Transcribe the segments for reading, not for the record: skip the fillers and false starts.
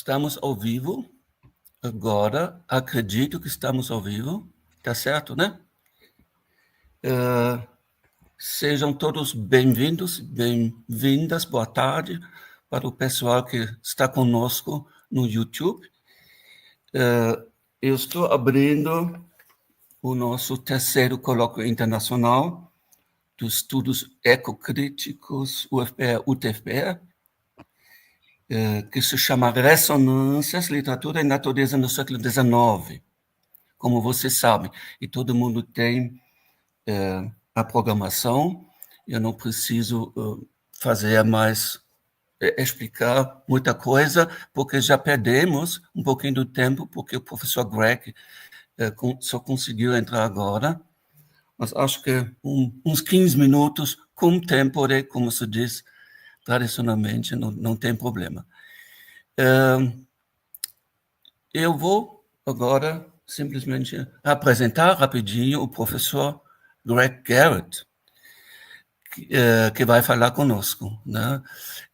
Estamos ao vivo agora. Acredito que estamos ao vivo. Tá certo, né? Sejam todos bem-vindos, bem-vindas. Boa tarde para o pessoal que está conosco no YouTube. Eu estou abrindo o nosso terceiro colóquio internacional dos estudos ecocríticos UFPE-UTFPE, que se chama Ressonâncias, Literatura e Natureza no século XIX, como vocês sabem. E todo mundo tem a programação. Eu não preciso fazer mais, explicar muita coisa, porque já perdemos um pouquinho do tempo, porque o professor Greg só conseguiu entrar agora. Mas acho que uns 15 minutos, com tempo, como se diz tradicionalmente, não tem problema. Eu vou agora simplesmente apresentar rapidinho o professor Greg Garrard, que vai falar conosco, né?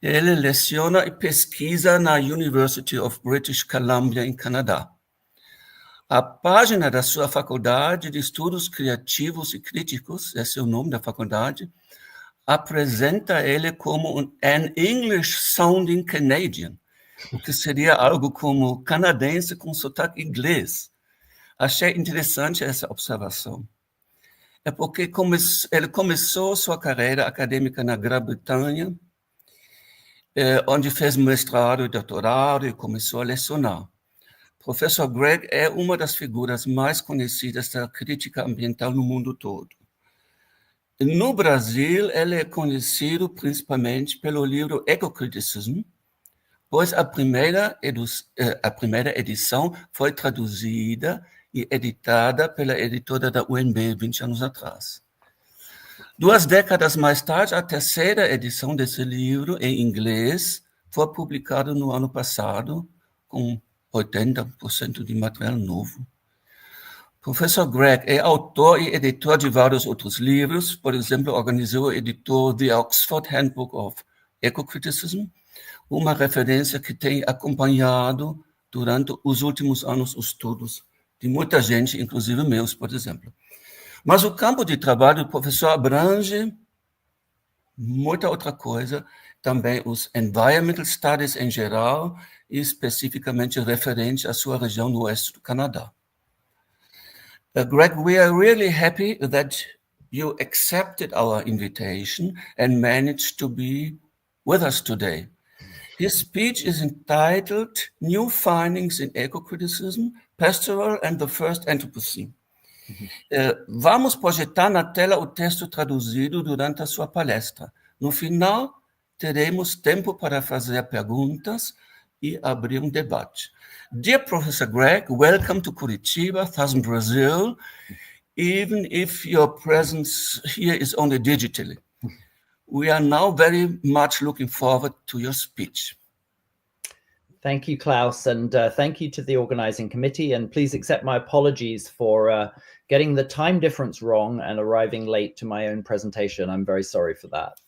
Ele leciona e pesquisa na University of British Columbia, em Canadá. A página da sua Faculdade de Estudos Criativos e Críticos, esse é o nome da faculdade, apresenta ele como an English-sounding Canadian, o que seria algo como canadense com sotaque inglês. Achei interessante essa observação. É porque ele começou sua carreira acadêmica na Grã-Bretanha, onde fez mestrado e doutorado e começou a lecionar. Professor Greg é uma das figuras mais conhecidas da crítica ambiental no mundo todo. No Brasil, ele é conhecido principalmente pelo livro Ecocriticism, pois a primeira edição foi traduzida e editada pela editora da UNB 20 anos atrás. 2 décadas mais tarde, a terceira edição desse livro, em inglês, foi publicada no ano passado, com 80% de material novo. Professor Greg é autor e editor de vários outros livros. Por exemplo, organizou e editou The Oxford Handbook of Ecocriticism, uma referência que tem acompanhado durante os últimos anos os estudos de muita gente, inclusive meus, por exemplo. Mas o campo de trabalho do professor abrange muita outra coisa, também os Environmental Studies em geral, e especificamente referente à sua região no oeste do Canadá. Greg, we are really happy that you accepted our invitation and managed to be with us today. His speech is entitled New Findings in Ecocriticism, Pastoral and the First Anthropocene. Vamos projetar na tela o texto traduzido durante a sua palestra. No final, teremos tempo para fazer perguntas e abrir um debate. Dear Professor Greg, welcome to Curitiba, Southern Brazil, even if your presence here is only digitally. We are now very much looking forward to your speech. Thank you, Klaus, and thank you to the organizing committee, and please accept my apologies for getting the time difference wrong and arriving late to my own presentation. I'm very sorry for that.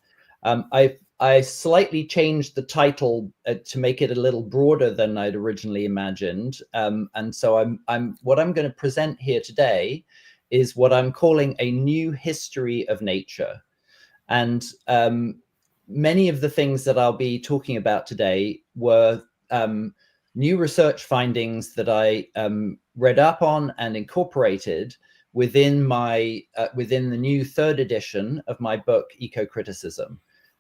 I slightly changed the title to make it a little broader than I'd originally imagined, and so what I'm going to present here today is what I'm calling a new history of nature. And many of the things that I'll be talking about today were new research findings that I read up on and incorporated within the new 3rd edition of my book, Ecocriticism.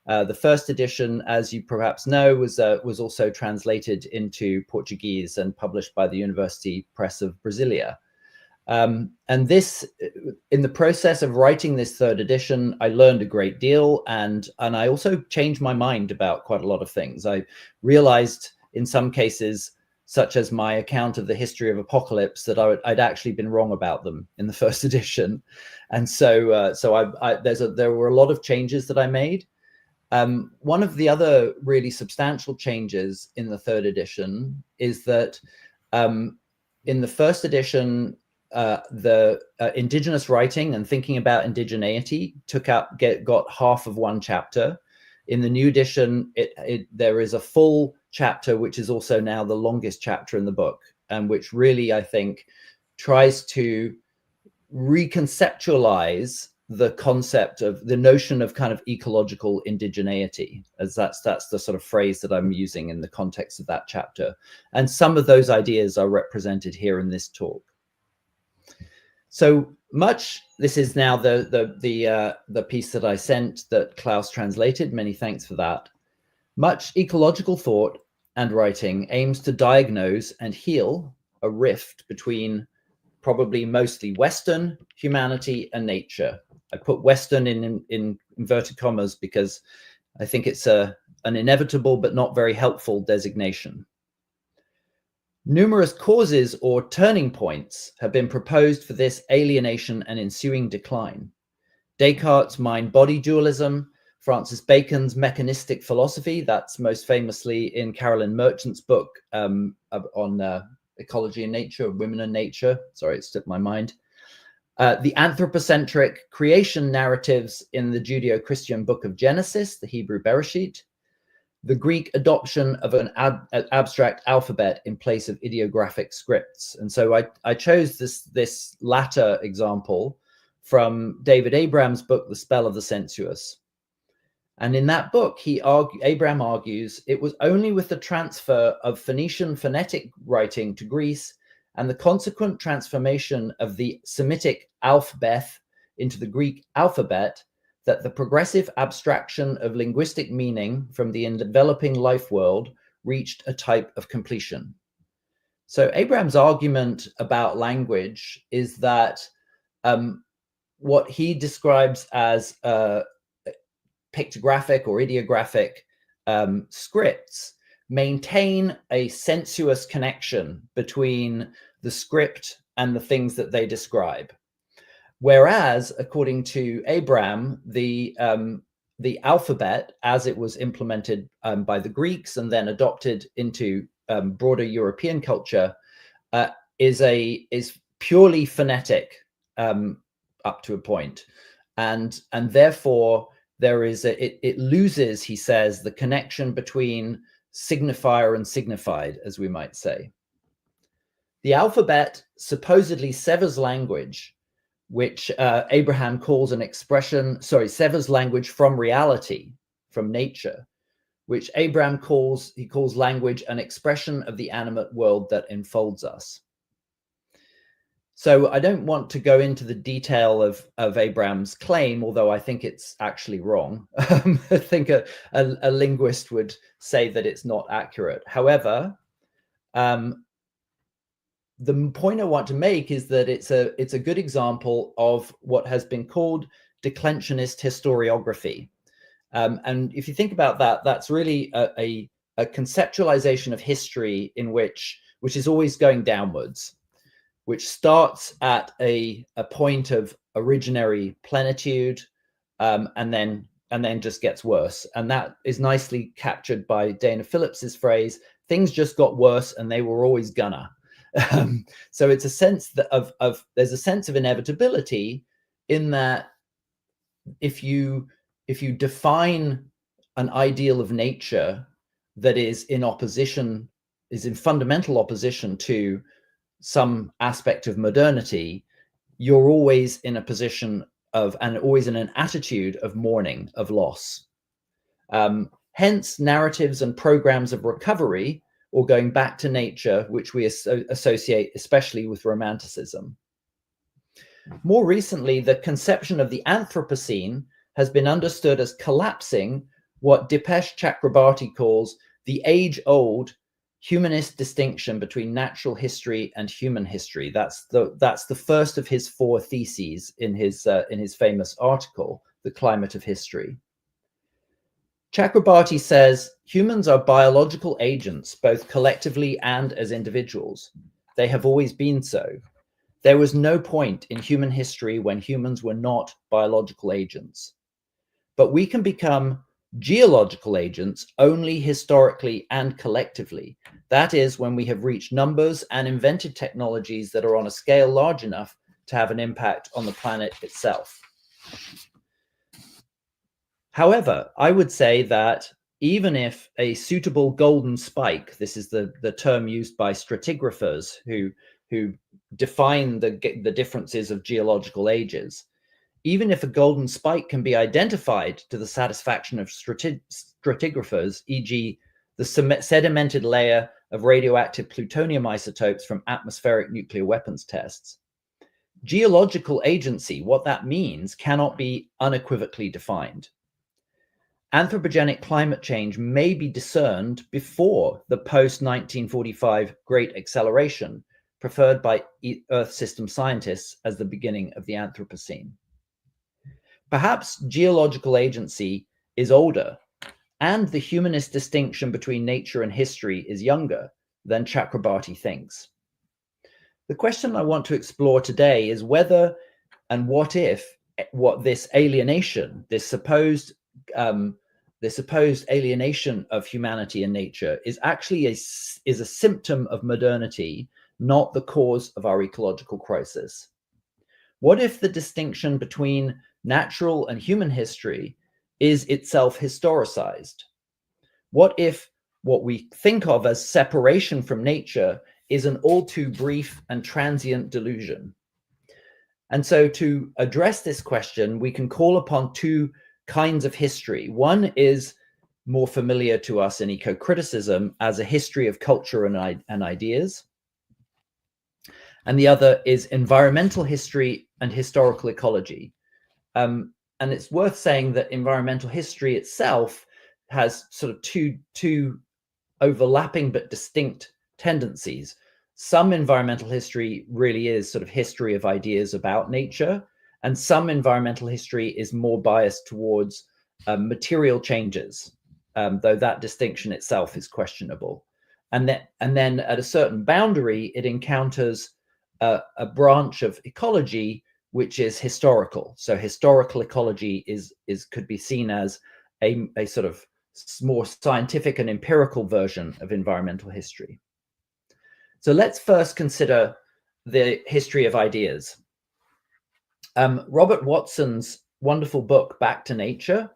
The 1st edition, as you perhaps know, was also translated into Portuguese and published by the University Press of Brasilia. And this, in the process of writing this 3rd edition, I learned a great deal, and I also changed my mind about quite a lot of things. I realized in some cases, such as my account of the history of apocalypse, that I'd actually been wrong about them in the 1st edition. And so there were a lot of changes that I made. One of the other really substantial changes in the 3rd edition is that in the 1st edition, the indigenous writing and thinking about indigeneity got half of one chapter. In the new edition, there is a full chapter, which is also now the longest chapter in the book, and which really, I think, tries to reconceptualize the concept of the notion of kind of ecological indigeneity, as that's the sort of phrase that I'm using in the context of that chapter. And some of those ideas are represented here in this talk. So much, this is now the piece that I sent that Klaus translated. Many thanks for that. Much ecological thought and writing aims to diagnose and heal a rift between probably mostly Western humanity and nature. I put Western in inverted commas because I think it's an inevitable but not very helpful designation. Numerous causes or turning points have been proposed for this alienation and ensuing decline. Descartes' mind-body dualism, Francis Bacon's mechanistic philosophy, that's most famously in Carolyn Merchant's book on ecology and nature, women and nature. Sorry, it slipped my mind. The anthropocentric creation narratives in the Judeo-Christian book of Genesis, the Hebrew Bereshit. The Greek adoption of an abstract alphabet in place of ideographic scripts. And so I chose this latter example from David Abraham's book, The Spell of the Sensuous. And in that book, Abraham argues it was only with the transfer of Phoenician phonetic writing to Greece and the consequent transformation of the Semitic alphabet into the Greek alphabet that the progressive abstraction of linguistic meaning from the developing life world reached a type of completion. So Abraham's argument about language is that what he describes as pictographic or ideographic scripts maintain a sensuous connection between the script and the things that they describe. Whereas, according to Abraham, the alphabet, as it was implemented by the Greeks and then adopted into broader European culture, is purely phonetic up to a point, and therefore there is it loses, he says, the connection between signifier and signified, as we might say. The alphabet supposedly severs language, which Abraham calls an expression, severs language from reality, from nature, which Abraham calls language an expression of the animate world that enfolds us. So I don't want to go into the detail of Abraham's claim, although I think it's actually wrong. I think a linguist would say that it's not accurate. However, the point I want to make is that it's a good example of what has been called declensionist historiography. And if you think about that, that's really a conceptualization of history which is always going downwards, which starts at a point of originary plenitude, and then just gets worse. And that is nicely captured by Dana Phillips's phrase, "Things just got worse and they were always gonna." So it's a sense that there's a sense of inevitability in that if you define an ideal of nature that is in fundamental opposition to some aspect of modernity, you're always in a position and always in an attitude of mourning, of loss. Hence narratives and programs of recovery or going back to nature, which we associate especially with Romanticism. More recently, the conception of the Anthropocene has been understood as collapsing what Dipesh Chakrabarty calls the age-old humanist distinction between natural history and human history. That's the first of his 4 theses in his famous article, The Climate of History. Chakrabarty says, humans are biological agents, both collectively and as individuals. They have always been so. There was no point in human history when humans were not biological agents. But we can become geological agents only historically and collectively. That is, when we have reached numbers and invented technologies that are on a scale large enough to have an impact on the planet itself. However, I would say that even if a suitable golden spike, this is the term used by stratigraphers who define the differences of geological ages, even if a golden spike can be identified to the satisfaction of stratigraphers, e.g. the sedimented layer of radioactive plutonium isotopes from atmospheric nuclear weapons tests, geological agency, what that means, cannot be unequivocally defined. Anthropogenic climate change may be discerned before the post-1945 Great Acceleration, preferred by Earth system scientists as the beginning of the Anthropocene. Perhaps geological agency is older, and the humanist distinction between nature and history is younger than Chakrabarty thinks. The question I want to explore today is whether and what if what this alienation, this supposed alienation of humanity and nature is actually a symptom of modernity, not the cause of our ecological crisis. What if the distinction between natural and human history is itself historicized? What if what we think of as separation from nature is an all too brief and transient delusion? And so to address this question, we can call upon two kinds of history. One is more familiar to us in ecocriticism as a history of culture and ideas. And the other is environmental history and historical ecology. And it's worth saying that environmental history itself has sort of two overlapping but distinct tendencies. Some environmental history really is sort of history of ideas about nature, and some environmental history is more biased towards material changes, though that distinction itself is questionable. And then at a certain boundary, it encounters a branch of ecology which is historical. So historical ecology could be seen as a sort of more scientific and empirical version of environmental history. So let's first consider the history of ideas. Robert Watson's wonderful book, Back to Nature,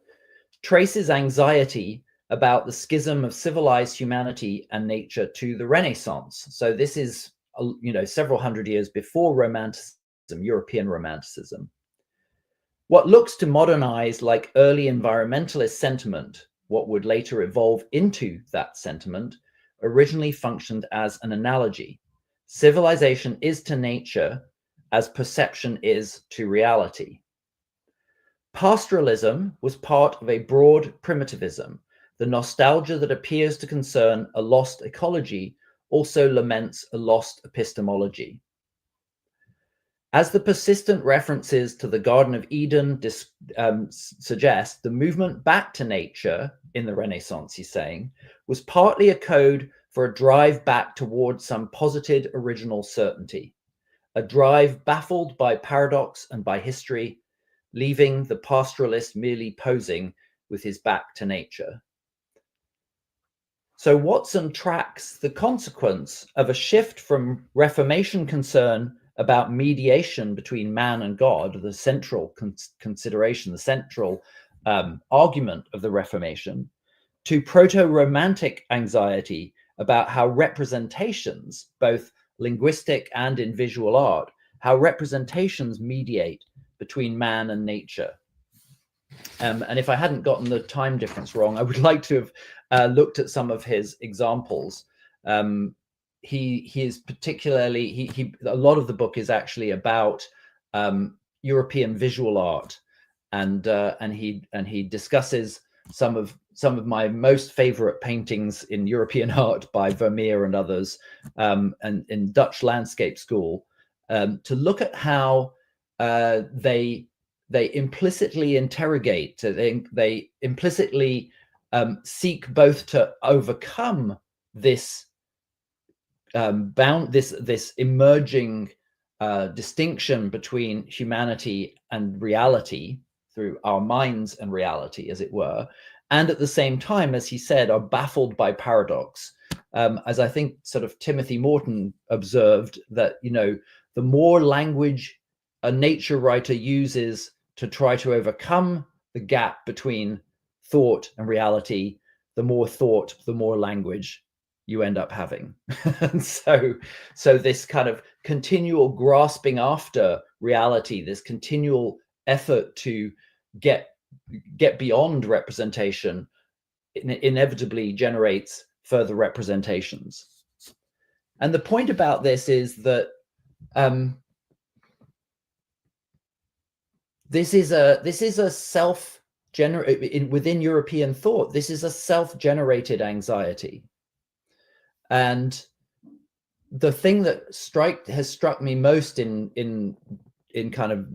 traces anxiety about the schism of civilized humanity and nature to the Renaissance. So this is, several hundred years before Romanticism, European Romanticism. What looks to modernize like early environmentalist sentiment, what would later evolve into that sentiment, originally functioned as an analogy. Civilization is to nature as perception is to reality. Pastoralism was part of a broad primitivism. The nostalgia that appears to concern a lost ecology also laments a lost epistemology. As the persistent references to the Garden of Eden suggest, the movement back to nature in the Renaissance, he's saying, was partly a code for a drive back towards some posited original certainty, a drive baffled by paradox and by history, leaving the pastoralist merely posing with his back to nature. So Watson tracks the consequence of a shift from Reformation concern about mediation between man and God, the central consideration, the central argument of the Reformation, to proto-romantic anxiety about how representations, both linguistic and in visual art, how representations mediate between man and nature. And if I hadn't gotten the time difference wrong, I would like to have looked at some of his examples. He is particularly, a lot of the book is actually about European visual art, and he discusses some of my most favorite paintings in European art by Vermeer and others, and in Dutch landscape school, to look at how they implicitly interrogate, they implicitly seek both to overcome this this emerging distinction between humanity and reality through our minds and reality, as it were, and at the same time, as he said, are baffled by paradox. As I think sort of Timothy Morton observed, that, the more language a nature writer uses to try to overcome the gap between thought and reality, the more thought, the more language you end up having. And so this kind of continual grasping after reality, this continual effort to get beyond representation, inevitably generates further representations. And the point about this is that this is a within European thought, this is a self-generated anxiety. And the thing that has struck me most in kind of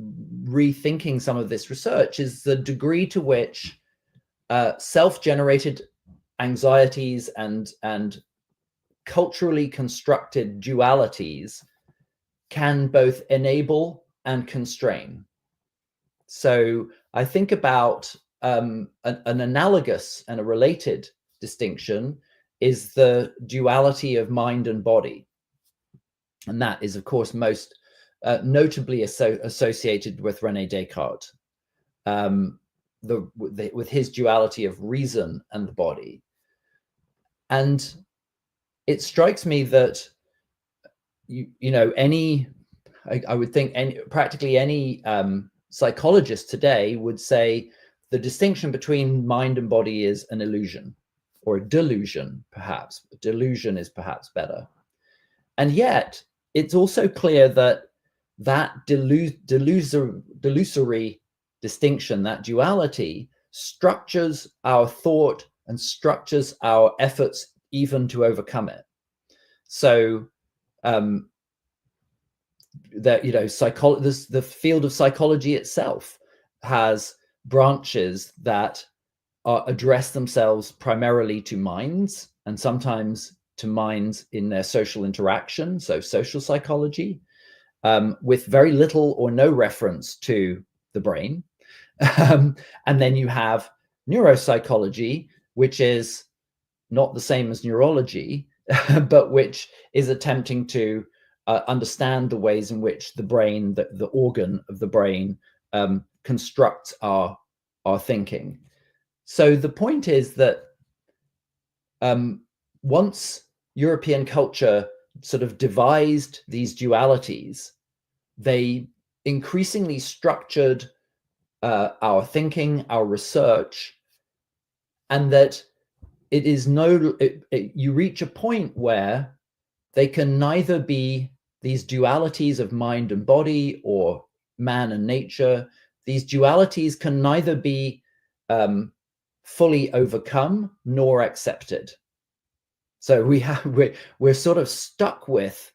rethinking some of this research is the degree to which self-generated anxieties and culturally constructed dualities can both enable and constrain. So I think about an analogous and a related distinction is the duality of mind and body. And that is, of course, most notably associated with René Descartes, with his duality of reason and the body. And it strikes me that, I would think practically any psychologist today would say the distinction between mind and body is an illusion, or a delusion, perhaps. Delusion is perhaps better. And yet, it's also clear that delusory distinction, that duality, structures our thought and structures our efforts even to overcome it. So that, the field of psychology itself has branches that address themselves primarily to minds, and sometimes to minds in their social interaction, so social psychology, with very little or no reference to the brain. And then you have neuropsychology, which is not the same as neurology, but which is attempting to understand the ways in which the brain, the organ of the brain, constructs our thinking. So the point is that once European culture sort of devised these dualities, they increasingly structured our thinking, our research, and that it is you reach a point where they can neither be these dualities of mind and body or man and nature. These dualities can neither be fully overcome nor accepted. So we're sort of stuck with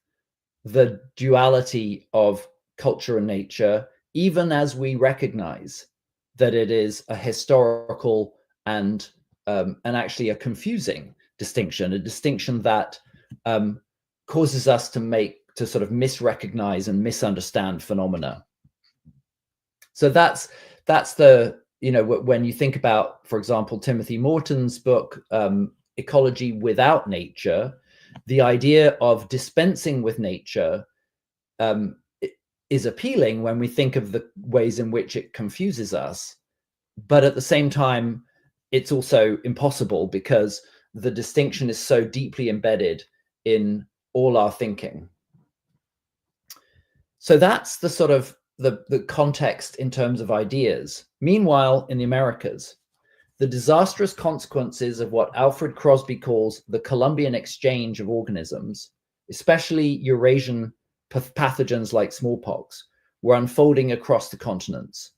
the duality of culture and nature, even as we recognize that it is a historical and actually a confusing distinction, a distinction that causes us to sort of misrecognize and misunderstand phenomena. So that's the, when you think about, for example, Timothy Morton's book, Ecology Without Nature, the idea of dispensing with nature is appealing when we think of the ways in which it confuses us. But at the same time, it's also impossible because the distinction is so deeply embedded in all our thinking. So that's the sort of the context in terms of ideas. Meanwhile, in the Americas, the disastrous consequences of what Alfred Crosby calls the Columbian exchange of organisms, especially Eurasian pathogens like smallpox, were unfolding across the continents.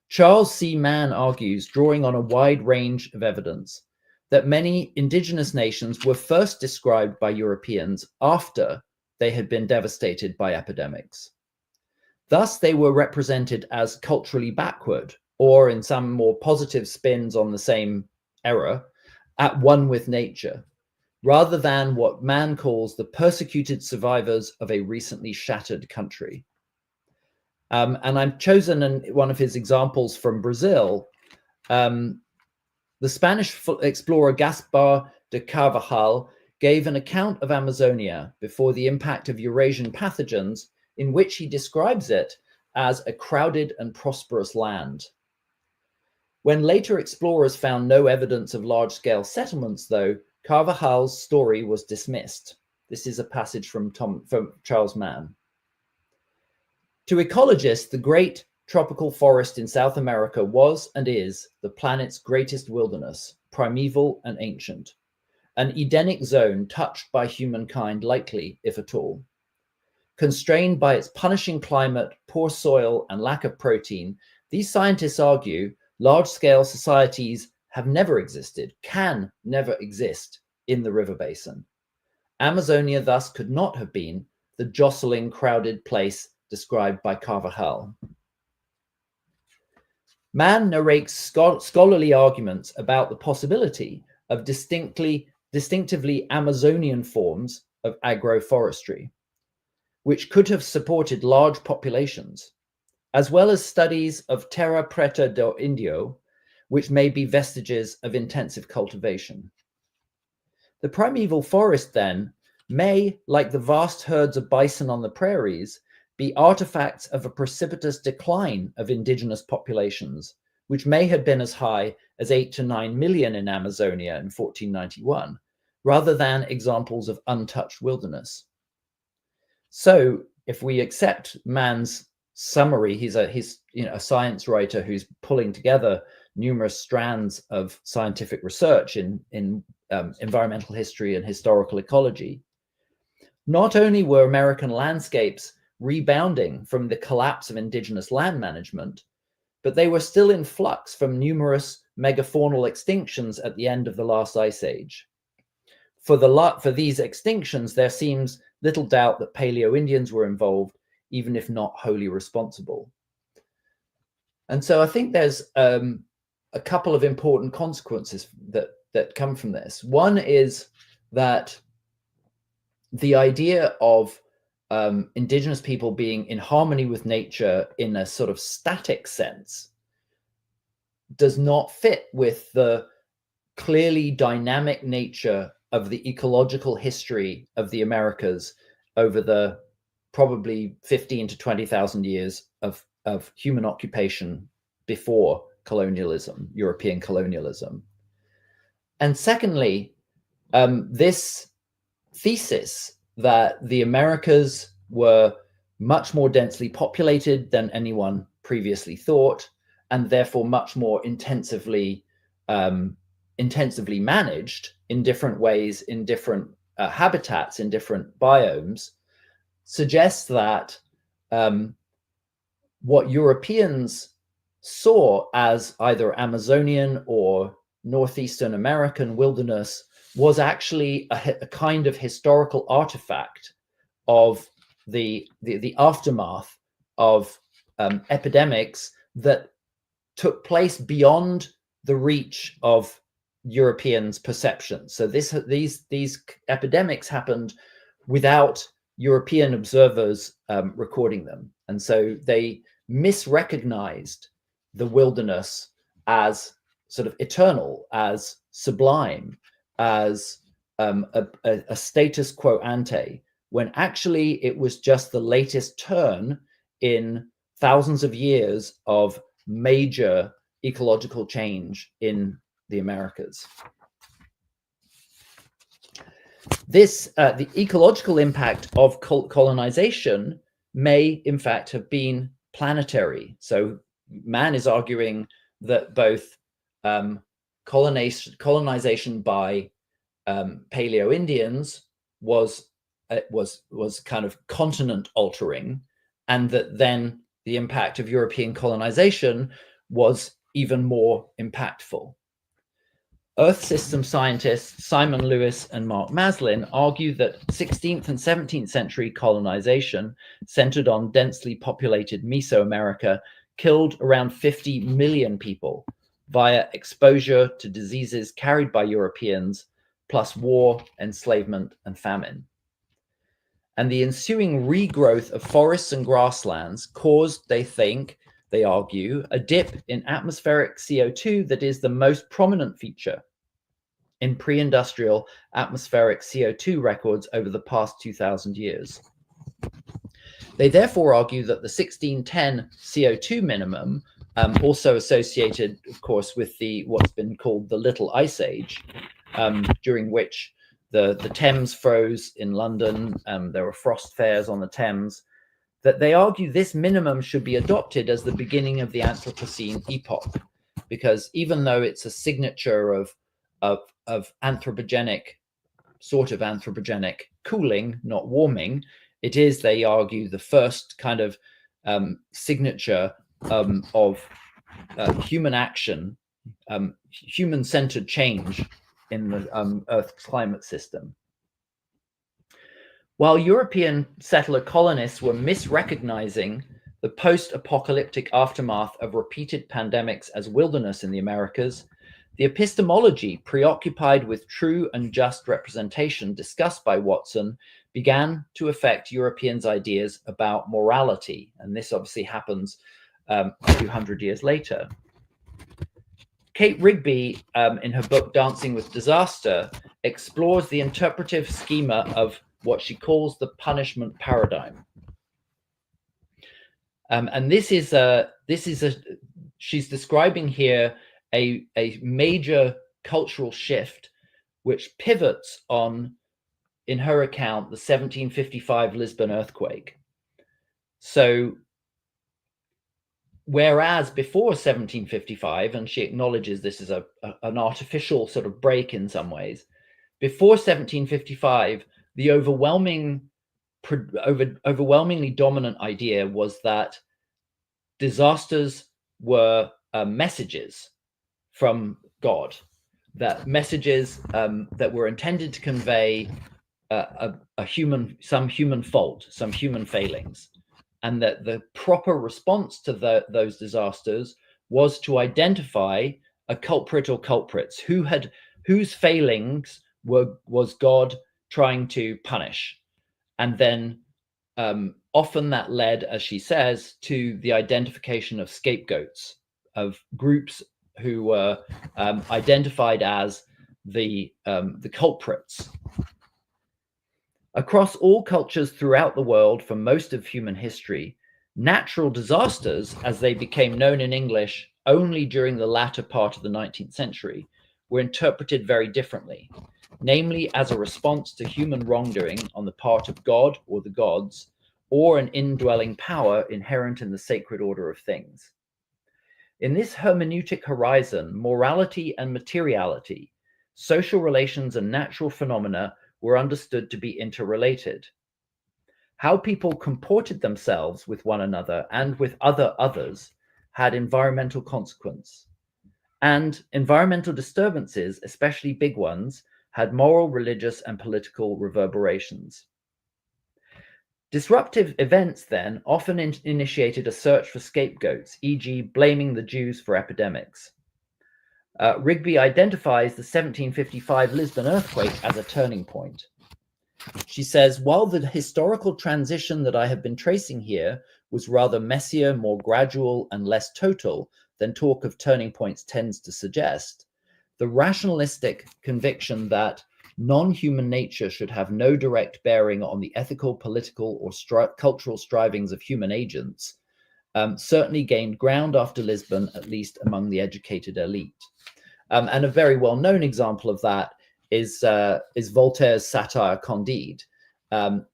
Charles C. Mann argues, drawing on a wide range of evidence, that many indigenous nations were first described by Europeans after they had been devastated by epidemics. Thus, they were represented as culturally backward, or in some more positive spins on the same error, at one with nature, rather than what Mann calls the persecuted survivors of a recently shattered country. And I've chosen one of his examples from Brazil. The Spanish explorer Gaspar de Carvajal gave an account of Amazonia before the impact of Eurasian pathogens, in which he describes it as a crowded and prosperous land. When later explorers found no evidence of large-scale settlements, though, Carvajal's story was dismissed. This is a passage from Charles Mann. To ecologists, the great tropical forest in South America was and is the planet's greatest wilderness, primeval and ancient, an Edenic zone touched by humankind likely, if at all. Constrained by its punishing climate, poor soil, and lack of protein, these scientists argue large-scale societies have never existed, can never exist in the river basin. Amazonia thus could not have been the jostling, crowded place described by Carvajal. Mann narrates scholarly arguments about the possibility of distinctively Amazonian forms of agroforestry, which could have supported large populations, as well as studies of terra preta do Indio, which may be vestiges of intensive cultivation. The primeval forest, then, may, like the vast herds of bison on the prairies, be artifacts of a precipitous decline of indigenous populations, which may have been as high as 8 to 9 million in Amazonia in 1491, rather than examples of untouched wilderness. So, if we accept Mann's summary, he's a science writer who's pulling together numerous strands of scientific research in environmental history and historical ecology. Not only were American landscapes rebounding from the collapse of indigenous land management, but they were still in flux from numerous megafaunal extinctions at the end of the last ice age. For these extinctions, there seems little doubt that Paleo-Indians were involved, even if not wholly responsible. And so I think there's a couple of important consequences that come from this. One is that the idea of indigenous people being in harmony with nature in a sort of static sense does not fit with the clearly dynamic nature of the ecological history of the Americas over the probably 15 to 20,000 years of human occupation before colonialism, European colonialism. And secondly, this thesis that the Americas were much more densely populated than anyone previously thought, and therefore much more intensively managed in different ways, in different habitats, in different biomes, suggests that what Europeans saw as either Amazonian or Northeastern American wilderness was actually a kind of historical artifact of the aftermath of epidemics that took place beyond the reach of Europeans' perceptions. So these epidemics happened without European observers recording them, and so they misrecognized the wilderness as sort of eternal, as sublime, as a status quo ante, when actually it was just the latest turn in thousands of years of major ecological change in the Americas. The ecological impact of colonization may, in fact, have been planetary. So Mann is arguing that both colonization by Paleo-Indians was kind of continent altering, and that then the impact of European colonization was even more impactful. Earth system scientists Simon Lewis and Mark Maslin argue that 16th and 17th century colonization centered on densely populated Mesoamerica killed around 50 million people via exposure to diseases carried by Europeans, plus war, enslavement, and famine. And the ensuing regrowth of forests and grasslands caused, they argue, a dip in atmospheric CO2 that is the most prominent feature in pre-industrial atmospheric CO2 records over the past 2,000 years. They therefore argue that the 1610 CO2 minimum also associated, of course, with what's been called the Little Ice Age, during which the Thames froze in London. There were frost fairs on the Thames. That they argue this minimum should be adopted as the beginning of the Anthropocene epoch, because even though it's a signature of anthropogenic, sort of anthropogenic cooling, not warming, it is, they argue, the first kind of signature of human action, human-centered change in the Earth's climate system. While European settler colonists were misrecognizing the post-apocalyptic aftermath of repeated pandemics as wilderness in the Americas, the epistemology preoccupied with true and just representation discussed by Watson began to affect Europeans' ideas about morality. And this obviously happens a few hundred years later. Kate Rigby, in her book Dancing with Disaster, explores the interpretive schema of what she calls the punishment paradigm. And she's describing here a major cultural shift which pivots on, in her account, the 1755 Lisbon earthquake. So whereas before 1755, and she acknowledges this is an artificial sort of break in some ways, before 1755, the overwhelmingly dominant idea was that disasters were messages from God, that messages that were intended to convey some human fault, some human failings, and that the proper response to those disasters was to identify a culprit or culprits whose failings was God trying to punish. And then often that led, as she says, to the identification of scapegoats, of groups who were identified as the culprits. Across all cultures throughout the world for most of human history, natural disasters, as they became known in English only during the latter part of the 19th century, were interpreted very differently, namely as a response to human wrongdoing on the part of God or the gods, or an indwelling power inherent in the sacred order of things. In this hermeneutic horizon, morality and materiality, social relations and natural phenomena were understood to be interrelated. How people comported themselves with one another and with others had environmental consequence. And environmental disturbances, especially big ones, had moral, religious, and political reverberations. Disruptive events then often initiated a search for scapegoats, e.g. blaming the Jews for epidemics. Rigby identifies the 1755 Lisbon earthquake as a turning point. She says, while the historical transition that I have been tracing here was rather messier, more gradual, and less total than talk of turning points tends to suggest, the rationalistic conviction that non-human nature should have no direct bearing on the ethical, political, or cultural strivings of human agents certainly gained ground after Lisbon, at least among the educated elite. And a very well-known example of that is Voltaire's satire Candide,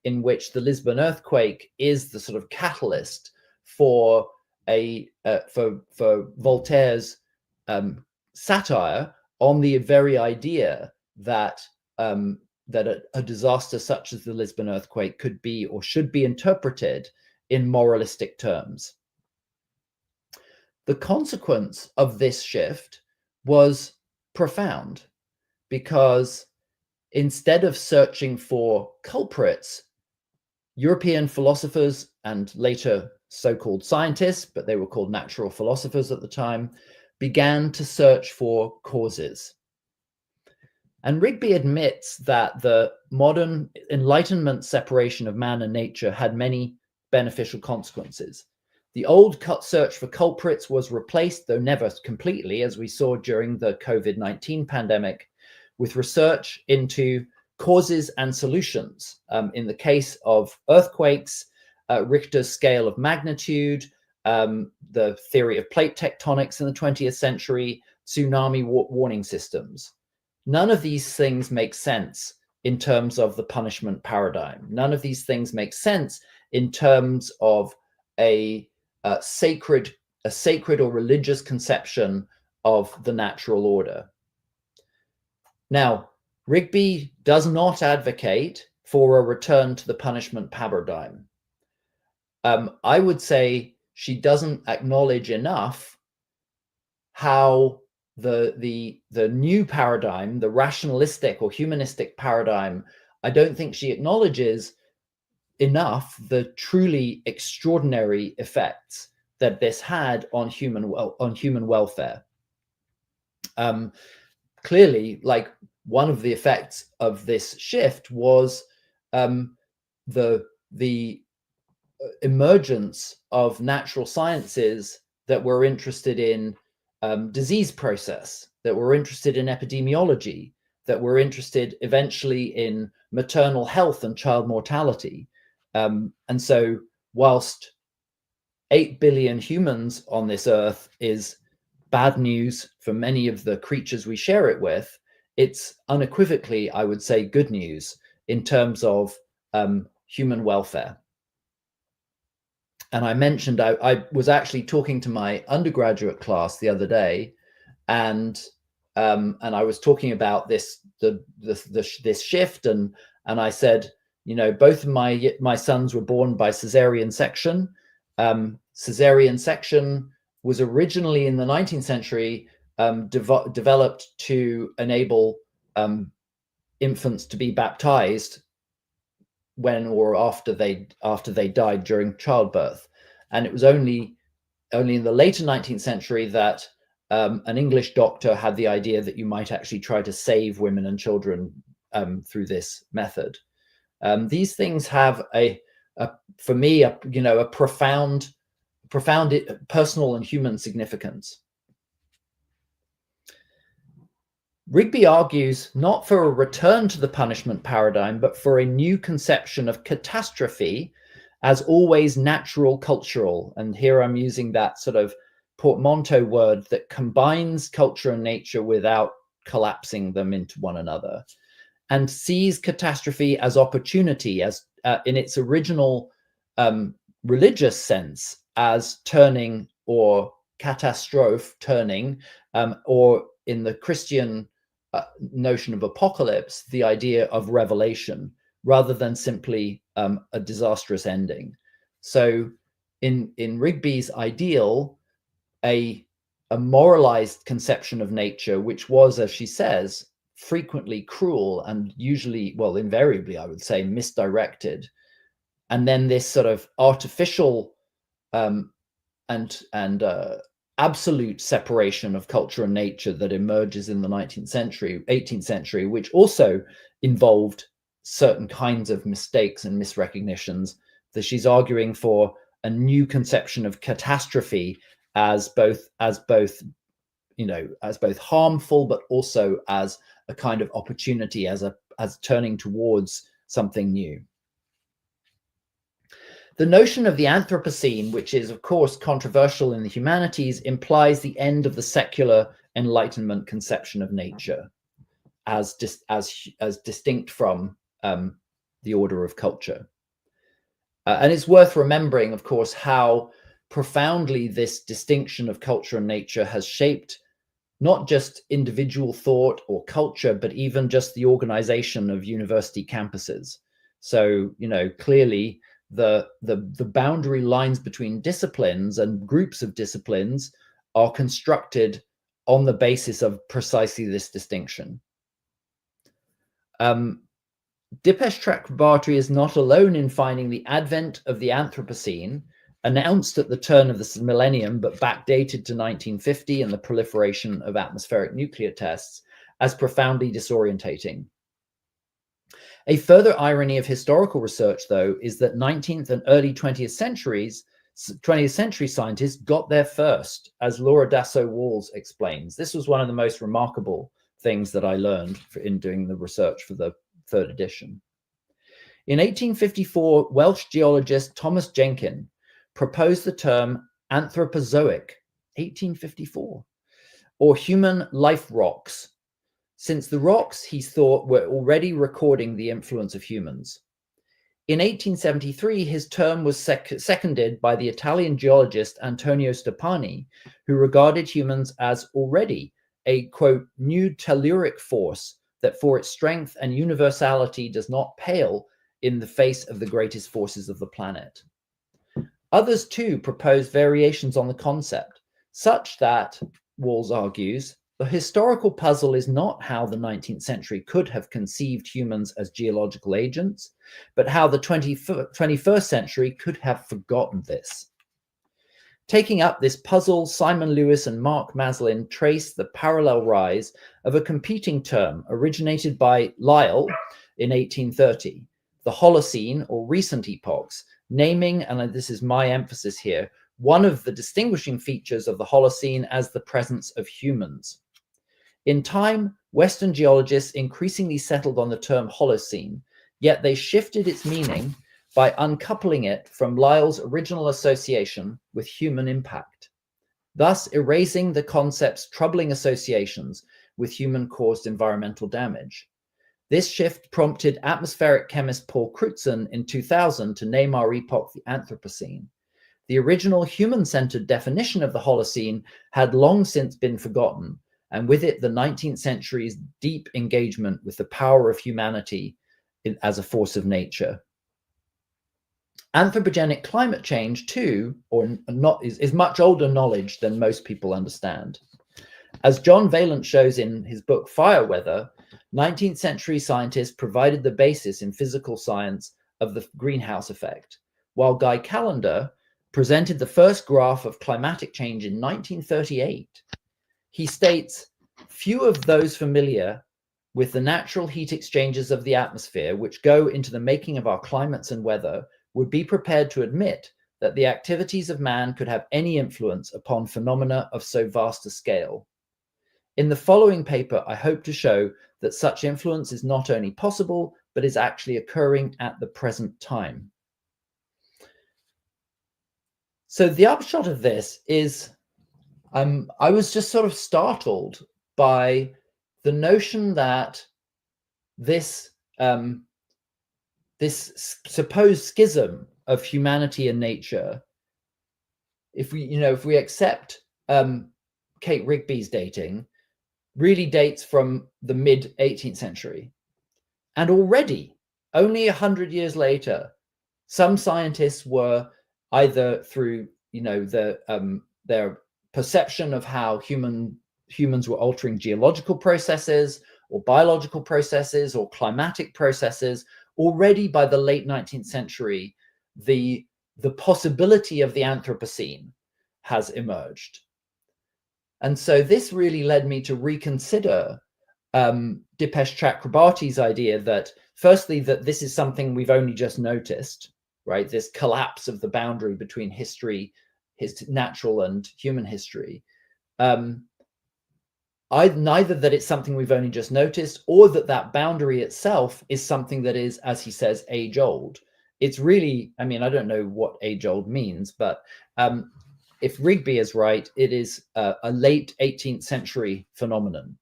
in which the Lisbon earthquake is the sort of catalyst for Voltaire's satire on the very idea that a disaster such as the Lisbon earthquake could be or should be interpreted in moralistic terms. The consequence of this shift was profound, because instead of searching for culprits, European philosophers and later so-called scientists, but they were called natural philosophers at the time, began to search for causes. And Rigby admits that the modern Enlightenment separation of man and nature had many beneficial consequences. The old search for culprits was replaced, though never completely, as we saw during the COVID-19 pandemic, with research into causes and solutions. In the case of earthquakes, Richter's scale of magnitude, the theory of plate tectonics in the 20th century, tsunami warning systems. None of these things make sense in terms of the punishment paradigm. None of these things make sense in terms of a sacred or religious conception of the natural order. Now, Rigby does not advocate for a return to the punishment paradigm. I would say she doesn't acknowledge enough how the new paradigm, the rationalistic or humanistic paradigm, I don't think she acknowledges enough the truly extraordinary effects that this had on human welfare. Clearly, like, one of the effects of this shift was the emergence of natural sciences that were interested in disease process, that were interested in epidemiology, that were interested eventually in maternal health and child mortality. And so whilst 8 billion humans on this earth is bad news for many of the creatures we share it with, it's unequivocally, I would say, good news in terms of human welfare. And I mentioned I was actually talking to my undergraduate class the other day, and I was talking about this shift, and I said, you know, both of my sons were born by cesarean section. Cesarean section was originally in the 19th century developed to enable infants to be baptized when or after they died during childbirth, and it was only in the later 19th century that an English doctor had the idea that you might actually try to save women and children through this method. These things have for me, a profound personal and human significance. Rigby argues not for a return to the punishment paradigm, but for a new conception of catastrophe as always natural cultural. And here I'm using that sort of portmanteau word that combines culture and nature without collapsing them into one another, and sees catastrophe as opportunity, as in its original religious sense, as turning, or catastrophe, turning, or in the Christian notion of apocalypse, the idea of revelation, rather than simply a disastrous ending. So in Rigby's ideal, a moralized conception of nature, which was, as she says, frequently cruel and usually, well, invariably, I would say, misdirected, and then this sort of artificial and absolute separation of culture and nature that emerges in the 19th century, 18th century, which also involved certain kinds of mistakes and misrecognitions, that she's arguing for a new conception of catastrophe as both harmful, but also as a kind of opportunity, as turning towards something new. The notion of the Anthropocene, which is of course controversial in the humanities, implies the end of the secular Enlightenment conception of nature as distinct from the order of culture. And it's worth remembering, of course, how profoundly this distinction of culture and nature has shaped not just individual thought or culture, but even just the organization of university campuses. So, clearly the boundary lines between disciplines and groups of disciplines are constructed on the basis of precisely this distinction. Dipesh Chakrabarty is not alone in finding the advent of the Anthropocene, announced at the turn of the millennium but backdated to 1950 and the proliferation of atmospheric nuclear tests, as profoundly disorientating. A further irony of historical research, though, is that 19th and early 20th century scientists got there first, as Laura Dassault-Walls explains. This was one of the most remarkable things that I learned in doing the research for the third edition. In 1854, Welsh geologist Thomas Jenkin proposed the term Anthropozoic, 1854, or human life rocks, since the rocks, he thought, were already recording the influence of humans. In 1873, his term was seconded by the Italian geologist Antonio Stoppani, who regarded humans as already a, quote, new telluric force that for its strength and universality does not pale in the face of the greatest forces of the planet. Others too proposed variations on the concept, such that, Walls argues, the historical puzzle is not how the 19th century could have conceived humans as geological agents, but how the 21st century could have forgotten this. Taking up this puzzle, Simon Lewis and Mark Maslin trace the parallel rise of a competing term originated by Lyell in 1830, the Holocene or recent epochs, naming, and this is my emphasis here, one of the distinguishing features of the Holocene as the presence of humans. In time, Western geologists increasingly settled on the term Holocene, yet they shifted its meaning by uncoupling it from Lyell's original association with human impact, thus erasing the concept's troubling associations with human-caused environmental damage. This shift prompted atmospheric chemist Paul Crutzen in 2000 to name our epoch the Anthropocene. The original human-centered definition of the Holocene had long since been forgotten, and with it the 19th century's deep engagement with the power of humanity as a force of nature. Anthropogenic climate change, too, is much older knowledge than most people understand. As John Valent shows in his book Fire Weather, 19th century scientists provided the basis in physical science of the greenhouse effect, while Guy Callendar presented the first graph of climatic change in 1938. He states, few of those familiar with the natural heat exchanges of the atmosphere, which go into the making of our climates and weather, would be prepared to admit that the activities of man could have any influence upon phenomena of so vast a scale. In the following paper, I hope to show that such influence is not only possible, but is actually occurring at the present time. So the upshot of this is, I was just sort of startled by the notion that this supposed schism of humanity and nature, if we accept Kate Rigby's dating, really dates from the mid 18th century, and already only 100 years later, some scientists were either through their perception of how humans were altering geological processes or biological processes or climatic processes. Already by the late 19th century, the possibility of the Anthropocene has emerged. And so this really led me to reconsider Dipesh Chakrabarty's idea that, firstly, that this is something we've only just noticed, right? This collapse of the boundary between history, natural and human history. Neither that it's something we've only just noticed, or that boundary itself is something that is, as he says, age old. It's really, I mean, I don't know what age old means, but if Rigby is right, it is a late 18th century phenomenon.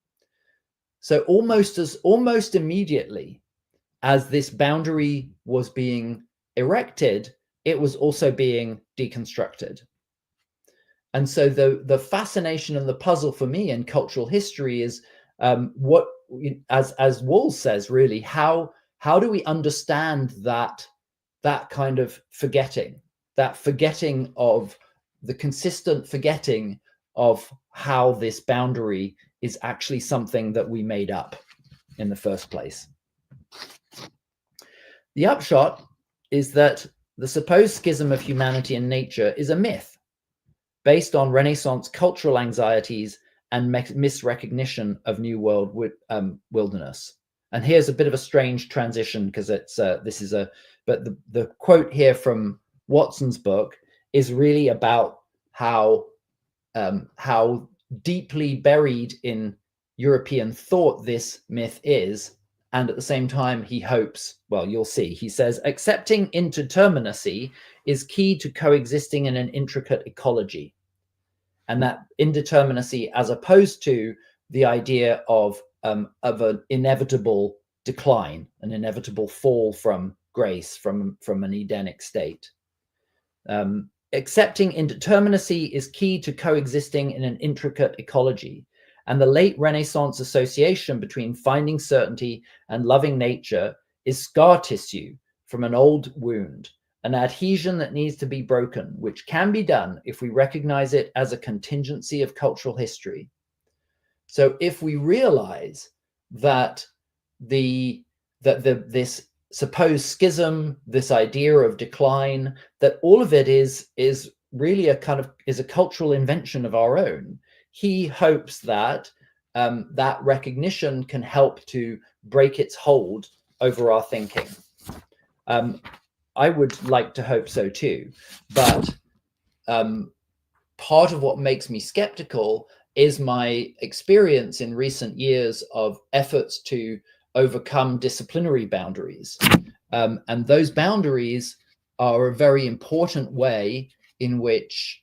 So almost immediately as this boundary was being erected, it was also being deconstructed. And so the fascination and the puzzle for me in cultural history is what, as Walls says, really, how do we understand that kind of forgetting, that forgetting of the consistent forgetting of how this boundary is actually something that we made up in the first place. The upshot is that the supposed schism of humanity and nature is a myth based on Renaissance cultural anxieties and misrecognition of New World wilderness. And here's a bit of a strange transition because it's but the quote here from Watson's book is really about how deeply buried in European thought this myth is, And at the same time, he hopes, well, you'll see, he says, accepting indeterminacy is key to coexisting in an intricate ecology. And that indeterminacy, as opposed to the idea of an inevitable decline, an inevitable fall from grace, from an Edenic state. Accepting indeterminacy is key to coexisting in an intricate ecology. And the late Renaissance association between finding certainty and loving nature is scar tissue from an old wound, an adhesion that needs to be broken, which can be done if we recognize it as a contingency of cultural history. So if we realize that this supposed schism, this idea of decline, that all of it is really a cultural invention of our own, he hopes that that recognition can help to break its hold over our thinking. I would like to hope so too, but part of what makes me skeptical is my experience in recent years of efforts to overcome disciplinary boundaries. And those boundaries are a very important way in which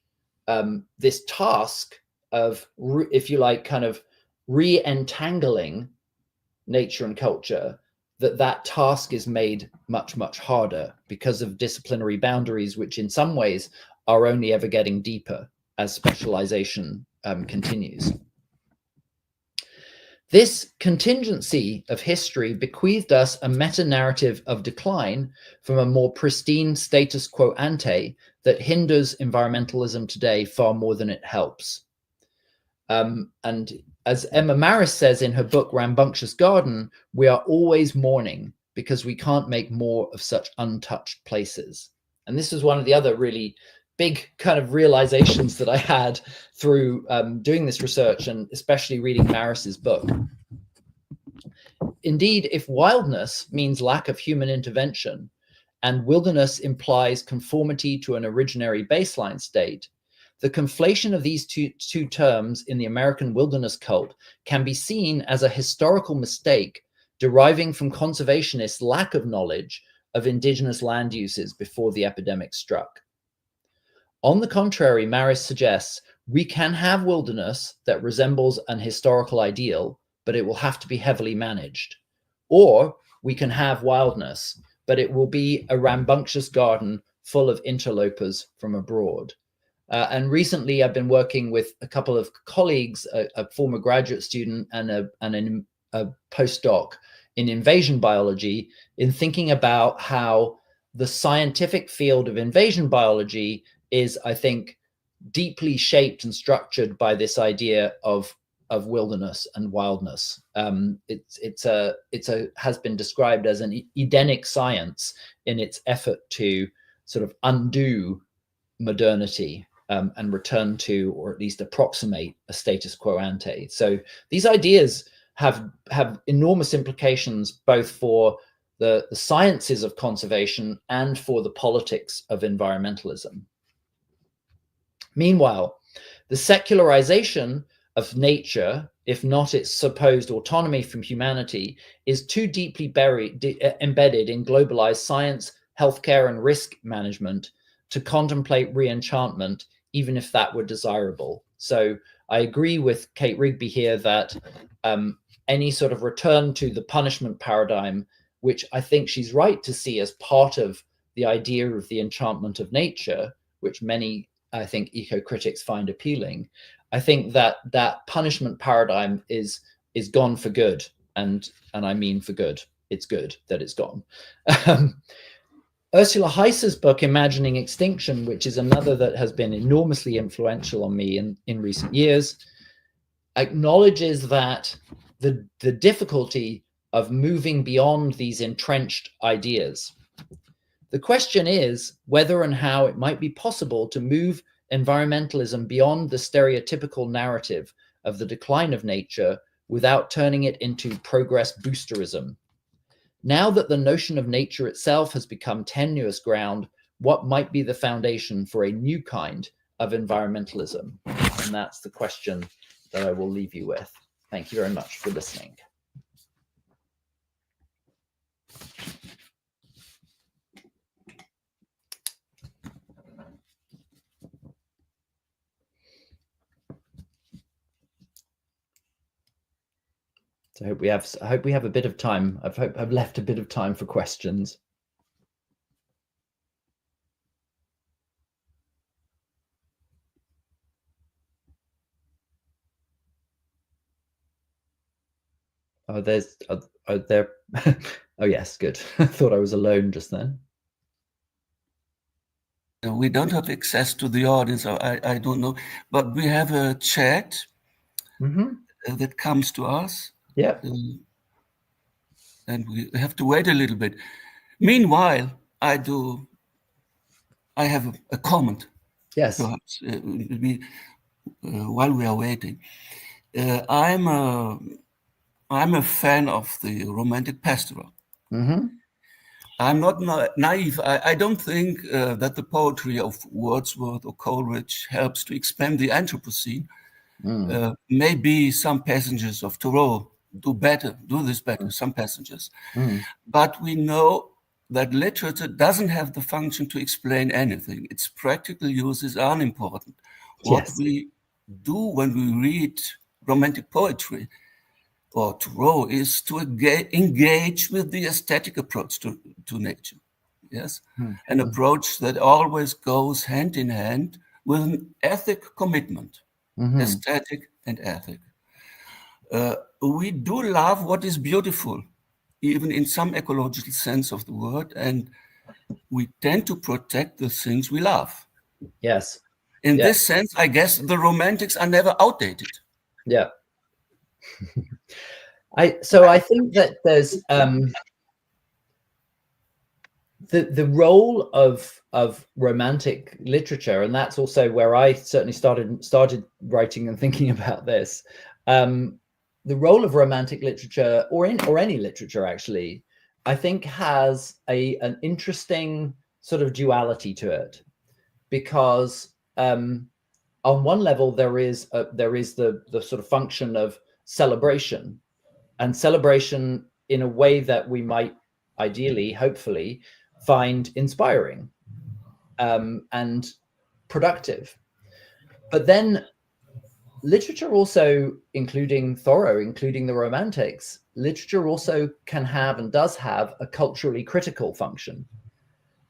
this task of, if you like, kind of re-entangling nature and culture, that task is made much, much harder because of disciplinary boundaries, which in some ways are only ever getting deeper as specialization continues. This contingency of history bequeathed us a meta-narrative of decline from a more pristine status quo ante that hinders environmentalism today far more than it helps. And as Emma Maris says in her book Rambunctious Garden, we are always mourning because we can't make more of such untouched places. And this is one of the other really big kind of realizations that I had through doing this research, and especially reading Maris's book. Indeed, if wildness means lack of human intervention and wilderness implies conformity to an originary baseline state, the conflation of these two terms in the American wilderness cult can be seen as a historical mistake deriving from conservationists' lack of knowledge of indigenous land uses before the epidemic struck. On the contrary, Maris suggests we can have wilderness that resembles an historical ideal, but it will have to be heavily managed. Or we can have wildness, but it will be a rambunctious garden full of interlopers from abroad. And recently I've been working with a couple of colleagues, a former graduate student and a postdoc in invasion biology, in thinking about how the scientific field of invasion biology is, I think, deeply shaped and structured by this idea of wilderness and wildness. It has been described as an Edenic science in its effort to sort of undo modernity and return to, or at least approximate, a status quo ante. So these ideas have enormous implications both for the sciences of conservation and for the politics of environmentalism. Meanwhile, the secularization of nature, if not its supposed autonomy from humanity, is too deeply embedded in globalized science, healthcare, and risk management to contemplate re-enchantment, even if that were desirable. So I agree with Kate Rigby here that any sort of return to the punishment paradigm, which I think she's right to see as part of the idea of the enchantment of nature, which many, I think, eco-critics find appealing, I think that that punishment paradigm is gone for good, and I mean for good. It's good that it's gone. Ursula Heiss's book, Imagining Extinction, which is another that has been enormously influential on me in recent years, acknowledges that the difficulty of moving beyond these entrenched ideas. The question is whether and how it might be possible to move environmentalism beyond the stereotypical narrative of the decline of nature without turning it into progress boosterism. Now that the notion of nature itself has become tenuous ground, what might be the foundation for a new kind of environmentalism? And that's the question that I will leave you with. Thank you very much for listening. So I hope we have a bit of time. I've left a bit of time for questions. Oh, there. Oh, yes, good. I thought I was alone just then. We don't have access to the audience, so I don't know, but we have a chat that comes to us. Yeah. And we have to wait a little bit. Meanwhile, I have a comment. Yes. Perhaps while we are waiting, I'm a fan of the Romantic Pastoral. I'm not naive. I don't think that the poetry of Wordsworth or Coleridge helps to explain the Anthropocene. Maybe some passages of Thoreau do this better, some passages. But we know that literature doesn't have the function to explain anything. Its practical use is unimportant. What we do when we read Romantic poetry or Thoreau is to engage with the aesthetic approach to nature. Yes, an approach that always goes hand in hand with an ethic commitment, aesthetic and ethic. We do love what is beautiful, even in some ecological sense of the word, and we tend to protect the things we love. Yes. In this sense, I guess the romantics are never outdated. Yeah. So I think that there's the role of romantic literature, and that's also where I certainly started writing and thinking about this. The role of romantic literature, or any literature actually, I think has an interesting sort of duality to it, because on one level there is the sort of function of celebration, and celebration in a way that we might ideally, hopefully, find inspiring and productive. But then literature also, including Thoreau, including the Romantics, literature also can have and does have a culturally critical function.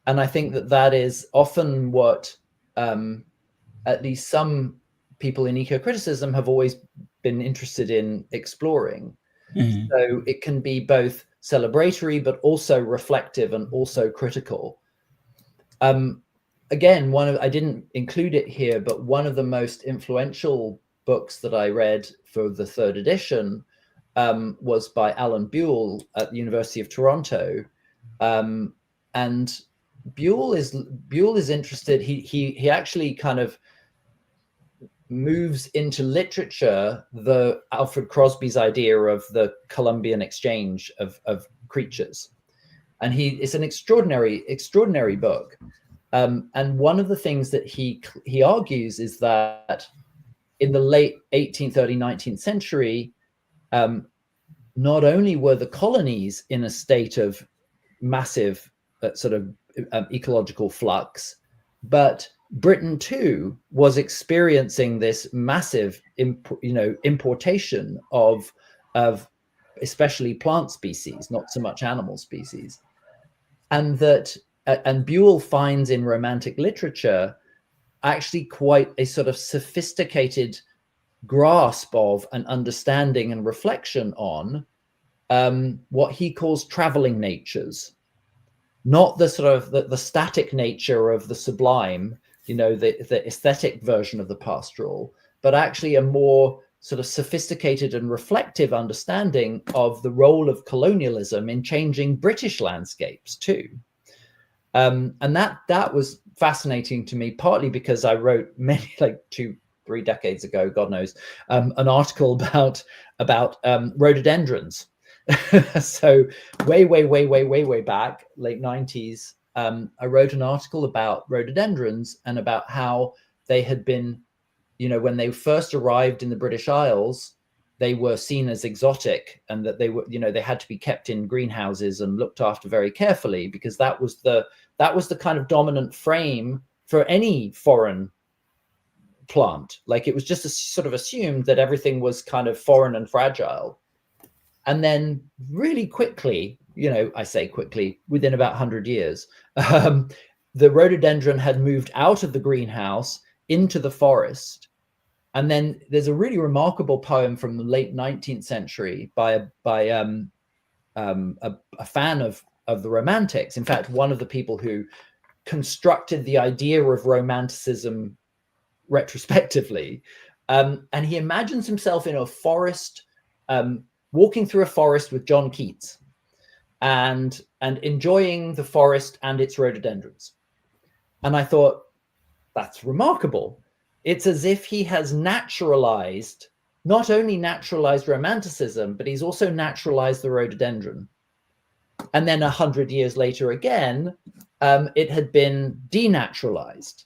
And I think that is often what at least some people in eco-criticism have always been interested in exploring. So it can be both celebratory, but also reflective and also critical. Again, I didn't include it here, but one of the most influential books that I read for the third edition was by Alan Buell at the University of Toronto. And Buell is interested. He actually kind of moves into literature the Alfred Crosby's idea of the Columbian exchange of creatures, and it's an extraordinary book. And one of the things that he argues is that in the late 18th, early 19th century, not only were the colonies in a state of massive sort of ecological flux, but Britain too was experiencing this massive, importation of especially plant species, not so much animal species, and Buell finds in Romantic literature actually quite a sort of sophisticated grasp of an understanding and reflection on what he calls traveling natures, not the sort of the static nature of the sublime, the aesthetic version of the pastoral, but actually a more sort of sophisticated and reflective understanding of the role of colonialism in changing British landscapes too. And that was fascinating to me, partly because I wrote many, like 2-3 decades ago, God knows, an article about rhododendrons. So way back, late 90s, I wrote an article about rhododendrons and about how they had been, when they first arrived in the British Isles, they were seen as exotic, and that they were, they had to be kept in greenhouses and looked after very carefully, because that was the kind of dominant frame for any foreign plant. Like, it was just sort of assumed that everything was kind of foreign and fragile. And then really quickly, I say quickly, within about 100 years, the rhododendron had moved out of the greenhouse into the forest. And then there's a really remarkable poem from the late 19th century by a fan of the Romantics. In fact, one of the people who constructed the idea of Romanticism retrospectively. And he imagines himself in a forest, walking through a forest with John Keats, and enjoying the forest and its rhododendrons. And I thought, that's remarkable. It's as if he has naturalized, not only naturalized Romanticism, but he's also naturalized the rhododendron. And then 100 years later again, it had been denaturalized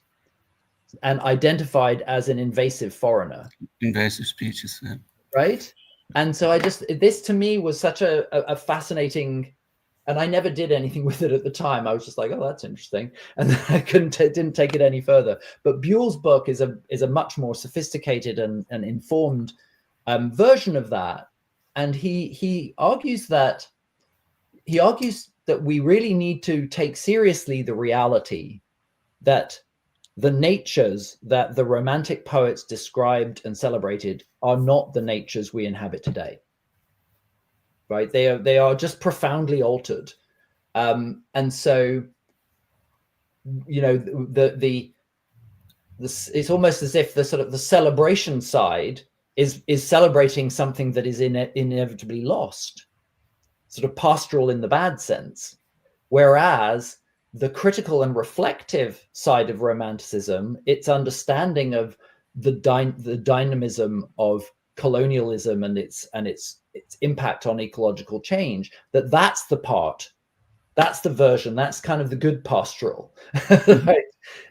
and identified as an invasive foreigner. Invasive species, yeah. Right? And so this to me was such a fascinating, and I never did anything with it at the time. I was just like, oh, that's interesting. And then I didn't take it any further. But Buell's book is a much more sophisticated and informed version of that. And he argues that we really need to take seriously the reality that the natures that the Romantic poets described and celebrated are not the natures we inhabit today. Right? They are just profoundly altered. And so, it's almost as if the sort of the celebration side is celebrating something that is inevitably lost, sort of pastoral in the bad sense, whereas the critical and reflective side of Romanticism, its understanding of the dynamism of colonialism and its impact on ecological change, that's the part, that's the version, that's kind of the good pastoral. Right?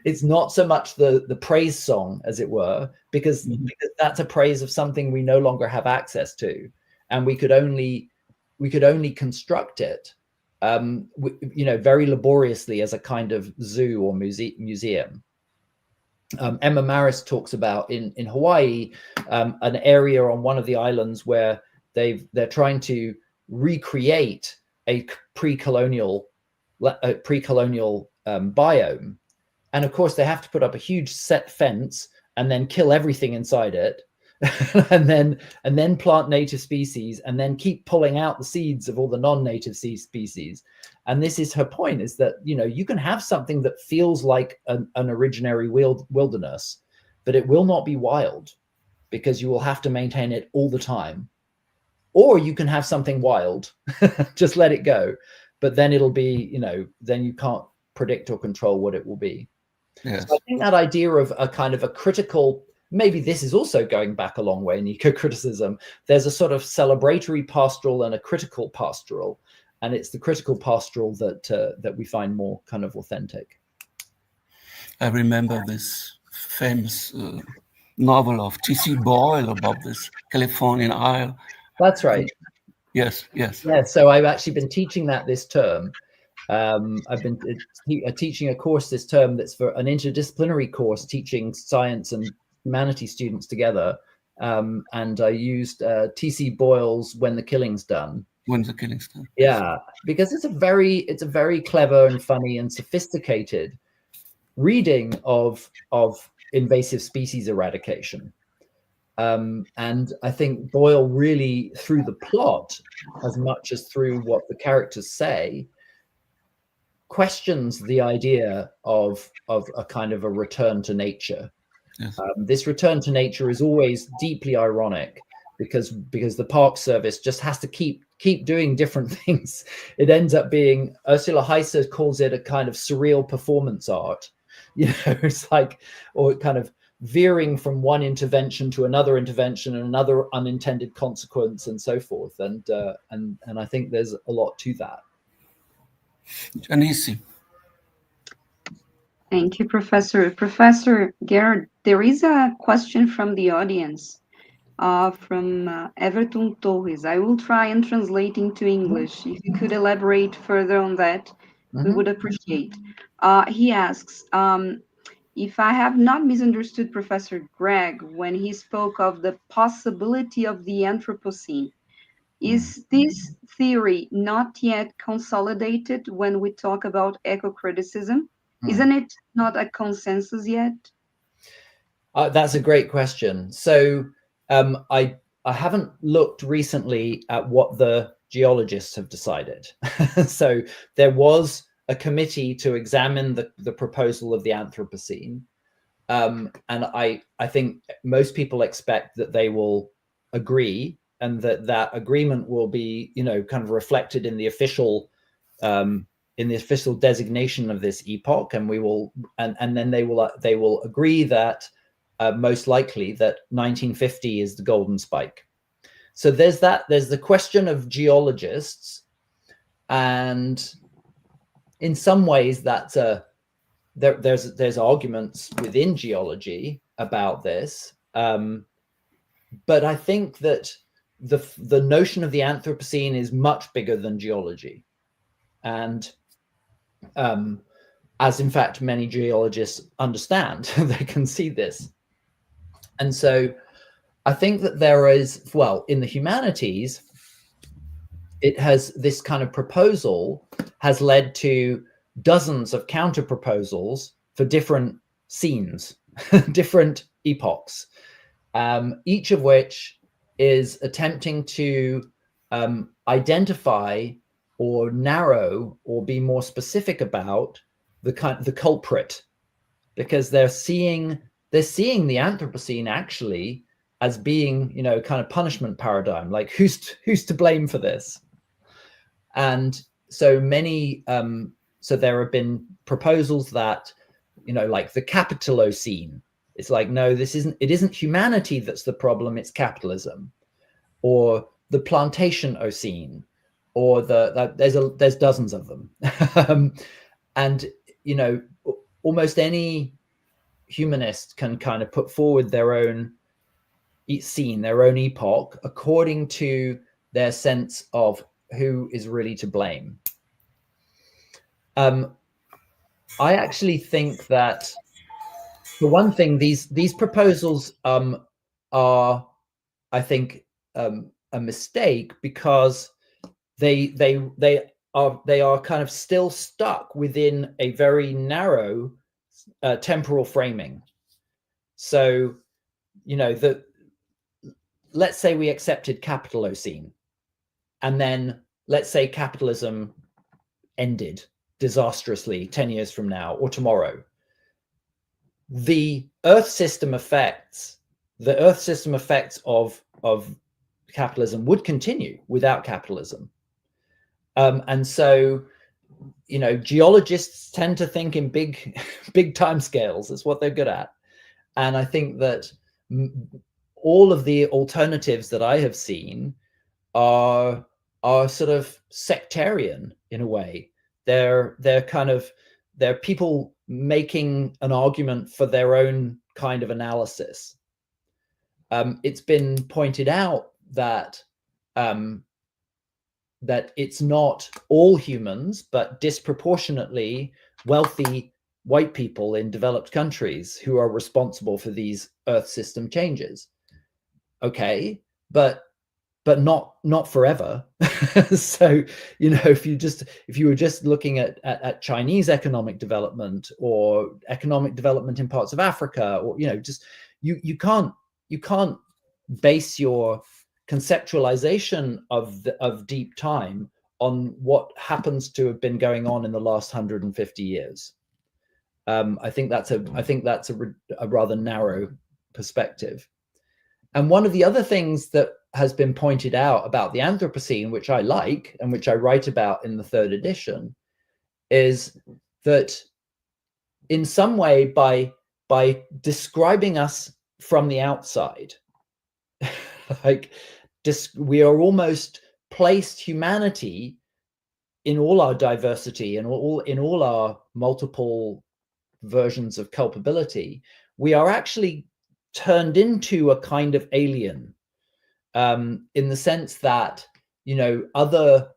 It's not so much the praise song, as it were, because that's a praise of something we no longer have access to, and we could only construct it very laboriously as a kind of zoo or museum. Emma Maris talks about in Hawaii, an area on one of the islands where they're trying to recreate a pre-colonial biome, and of course they have to put up a huge set fence and then kill everything inside it. and then plant native species, and then keep pulling out the seeds of all the non-native species. And this is her point, is that you can have something that feels like an originary wilderness, but it will not be wild, because you will have to maintain it all the time. Or you can have something wild, just let it go, but then it'll be, then you can't predict or control what it will be. Yes. So I think that idea of a kind of a critical, maybe this is also going back a long way in ecocriticism. There's a sort of celebratory pastoral and a critical pastoral, and it's the critical pastoral that we find more kind of authentic. I remember this famous novel of T.C. Boyle about this Californian isle. That's right. Yes. Yeah. So I've actually been teaching that this term. I've been teaching a course this term that's for an interdisciplinary course, teaching science and humanities students together, and I used T.C. Boyle's "When the Killing's Done." When the Killing's Done. Yeah, because it's a very clever and funny and sophisticated reading of invasive species eradication, and I think Boyle really, through the plot as much as through what the characters say, questions the idea of a kind of a return to nature. Yes. This return to nature is always deeply ironic, because the Park Service just has to keep doing different things. It ends up being, Ursula Heiser calls it a kind of surreal performance art. It's like, or kind of veering from one intervention to another intervention and another unintended consequence and so forth. And I think there's a lot to that. Janice. Thank you, Professor. Professor Garrard, there is a question from the audience. from Everton Torres. I will try and translate into English. If you could elaborate further on that, we would appreciate. He asks, if I have not misunderstood Professor Greg when he spoke of the possibility of the Anthropocene, is this theory not yet consolidated when we talk about ecocriticism? Isn't it not a consensus yet? That's a great question. So I haven't looked recently at what the geologists have decided. So there was a committee to examine the proposal of the Anthropocene. And I think most people expect that they will agree, and that agreement will be, kind of reflected in the official designation of this epoch, and we will, and then they will agree that most likely that 1950 is the golden spike. So there's the question of geologists, and in some ways that's there's arguments within geology about this, but I think that the notion of the Anthropocene is much bigger than geology, and as in fact many geologists understand, they can see this. And so I think that there is, well, in the humanities, it has, this kind of proposal has led to dozens of counter proposals for different scenes, different epochs, each of which is attempting to identify or narrow or be more specific about the culprit, because they're seeing the Anthropocene actually as being, kind of punishment paradigm, like who's to blame for this. And so many, so there have been proposals that, like the Capitalocene, it's like, no, it isn't humanity that's the problem, it's capitalism. Or the Plantation-ocene, or there's dozens of them. And, almost any humanist can kind of put forward their own scene, their own epoch, according to their sense of who is really to blame. I actually think that, for one thing, these proposals are, I think, a mistake, because they are kind of still stuck within a very narrow temporal framing. So, let's say we accepted Capitalocene, and then let's say capitalism ended disastrously 10 years from now or tomorrow. The Earth system effects of capitalism would continue without capitalism. And so, geologists tend to think in big time scales. That's what they're good at. And I think that all of the alternatives that I have seen are sort of sectarian in a way. They're people making an argument for their own kind of analysis. It's been pointed out that that it's not all humans, but disproportionately wealthy white people in developed countries who are responsible for these Earth system changes. Okay, but not forever. So, if you were just looking at Chinese economic development, or economic development in parts of Africa, or you can't base your conceptualization of deep time on what happens to have been going on in the last 150 years. I think that's a rather narrow perspective. And one of the other things that has been pointed out about the Anthropocene, which I like and which I write about in the 3rd edition, is that in some way, by describing us from the outside, we are almost placed humanity in all our diversity and in all our multiple versions of culpability. We are actually turned into a kind of alien in the sense that, you know, other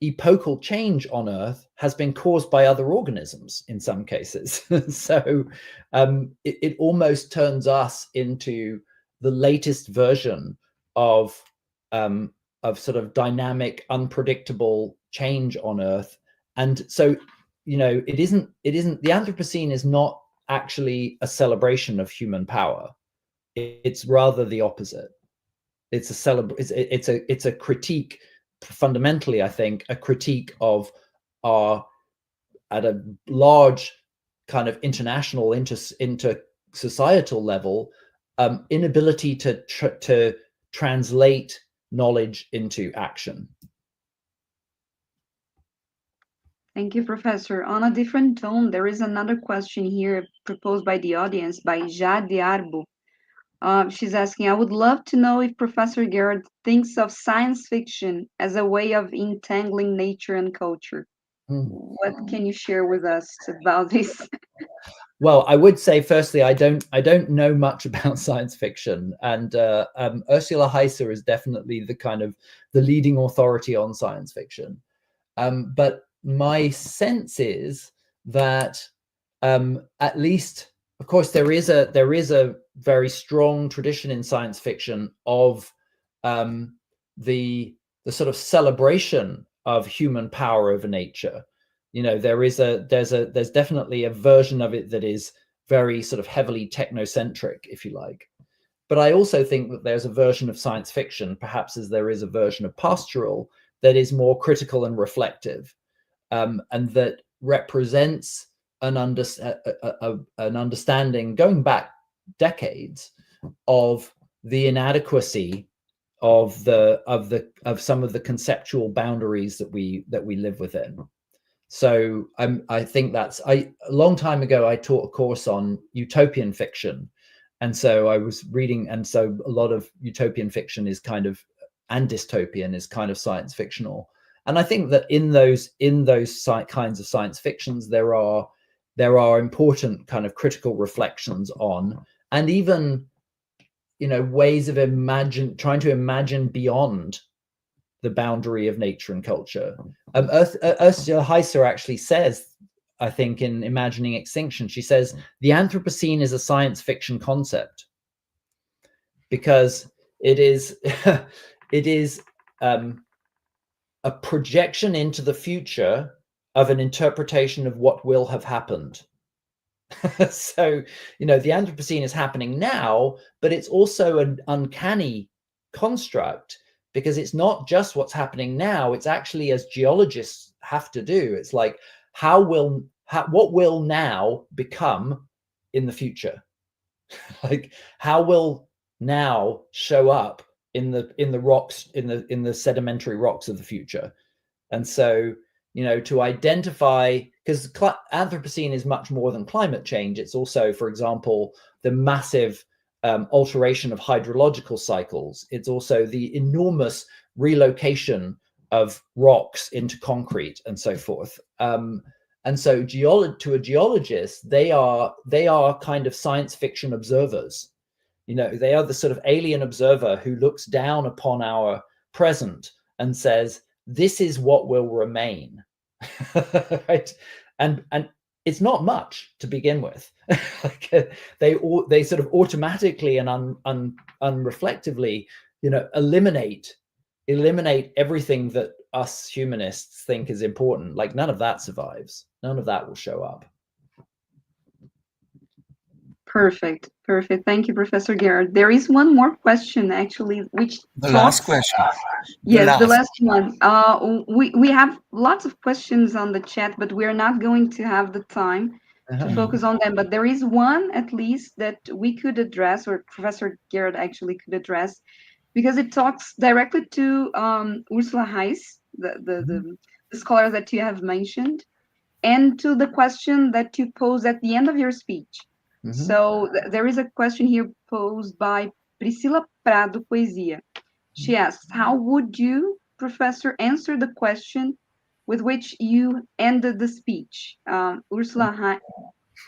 epochal change on Earth has been caused by other organisms in some cases. So it almost turns us into the latest version of sort of dynamic, unpredictable change on Earth. And so, you know, it isn't the Anthropocene is not actually a celebration of human power. It's rather the opposite. It's a critique, fundamentally, I think, a critique of our, at a large kind of international, inter-societal level, inability to translate knowledge into action. Thank you, Professor. On a different tone, there is another question here proposed by the audience by Jade Arbo. She's asking, I would love to know if Professor Garrard thinks of science fiction as a way of entangling nature and culture. What can you share with us about this? Well, I would say, firstly, I don't know much about science fiction, and Ursula Heiser is definitely the leading authority on science fiction. But my sense is that at least, of course, there is a very strong tradition in science fiction of the sort of celebration of human power over nature. You know, there's definitely a version of it that is very sort of heavily technocentric, if you like. But I also think that there's a version of science fiction, perhaps as there is a version of Pastoral, that is more critical and reflective, and that represents an understanding going back decades of the inadequacy of some of the conceptual boundaries that we live within. So I think that's a long time ago I taught a course on utopian fiction, and so I was reading, and so a lot of utopian fiction is kind of, and dystopian is kind of science fictional. And I think that in those kinds of science fictions there are important kind of critical reflections on, and even, you know, ways of trying to imagine beyond the boundary of nature and culture. Ursula Heiser actually says, I think, in Imagining Extinction, she says the Anthropocene is a science fiction concept because it is a projection into the future of an interpretation of what will have happened. So, you know, the Anthropocene is happening now, but it's also an uncanny construct because it's not just what's happening now. It's actually, as geologists have to do, it's like, what will now become in the future? Like, how will now show up in the rocks, in the sedimentary rocks of the future? And so, you know, to identify, because Anthropocene is much more than climate change. It's also, for example, the massive alteration of hydrological cycles. It's also the enormous relocation of rocks into concrete and so forth. And so to a geologist, they are kind of science fiction observers. You know, they are the sort of alien observer who looks down upon our present and says, this is what will remain. Right? And it's not much to begin with. Like, they sort of automatically and unreflectively, you know, eliminate everything that us humanists think is important. Like, none of that survives. None of that will show up. Perfect. Thank you, Professor Garrard. There is one more question, actually, which last question. Yes, the last one. We have lots of questions on the chat, but we're not going to have the time to focus on them. But there is one, at least, that we could address, or Professor Garrard actually could address, because it talks directly to Ursula Heiss, the scholar that you have mentioned, and to the question that you posed at the end of your speech. So there is a question here posed by Priscila Prado Poesia. She asks, how would you, Professor, answer the question with which you ended the speech? Ursula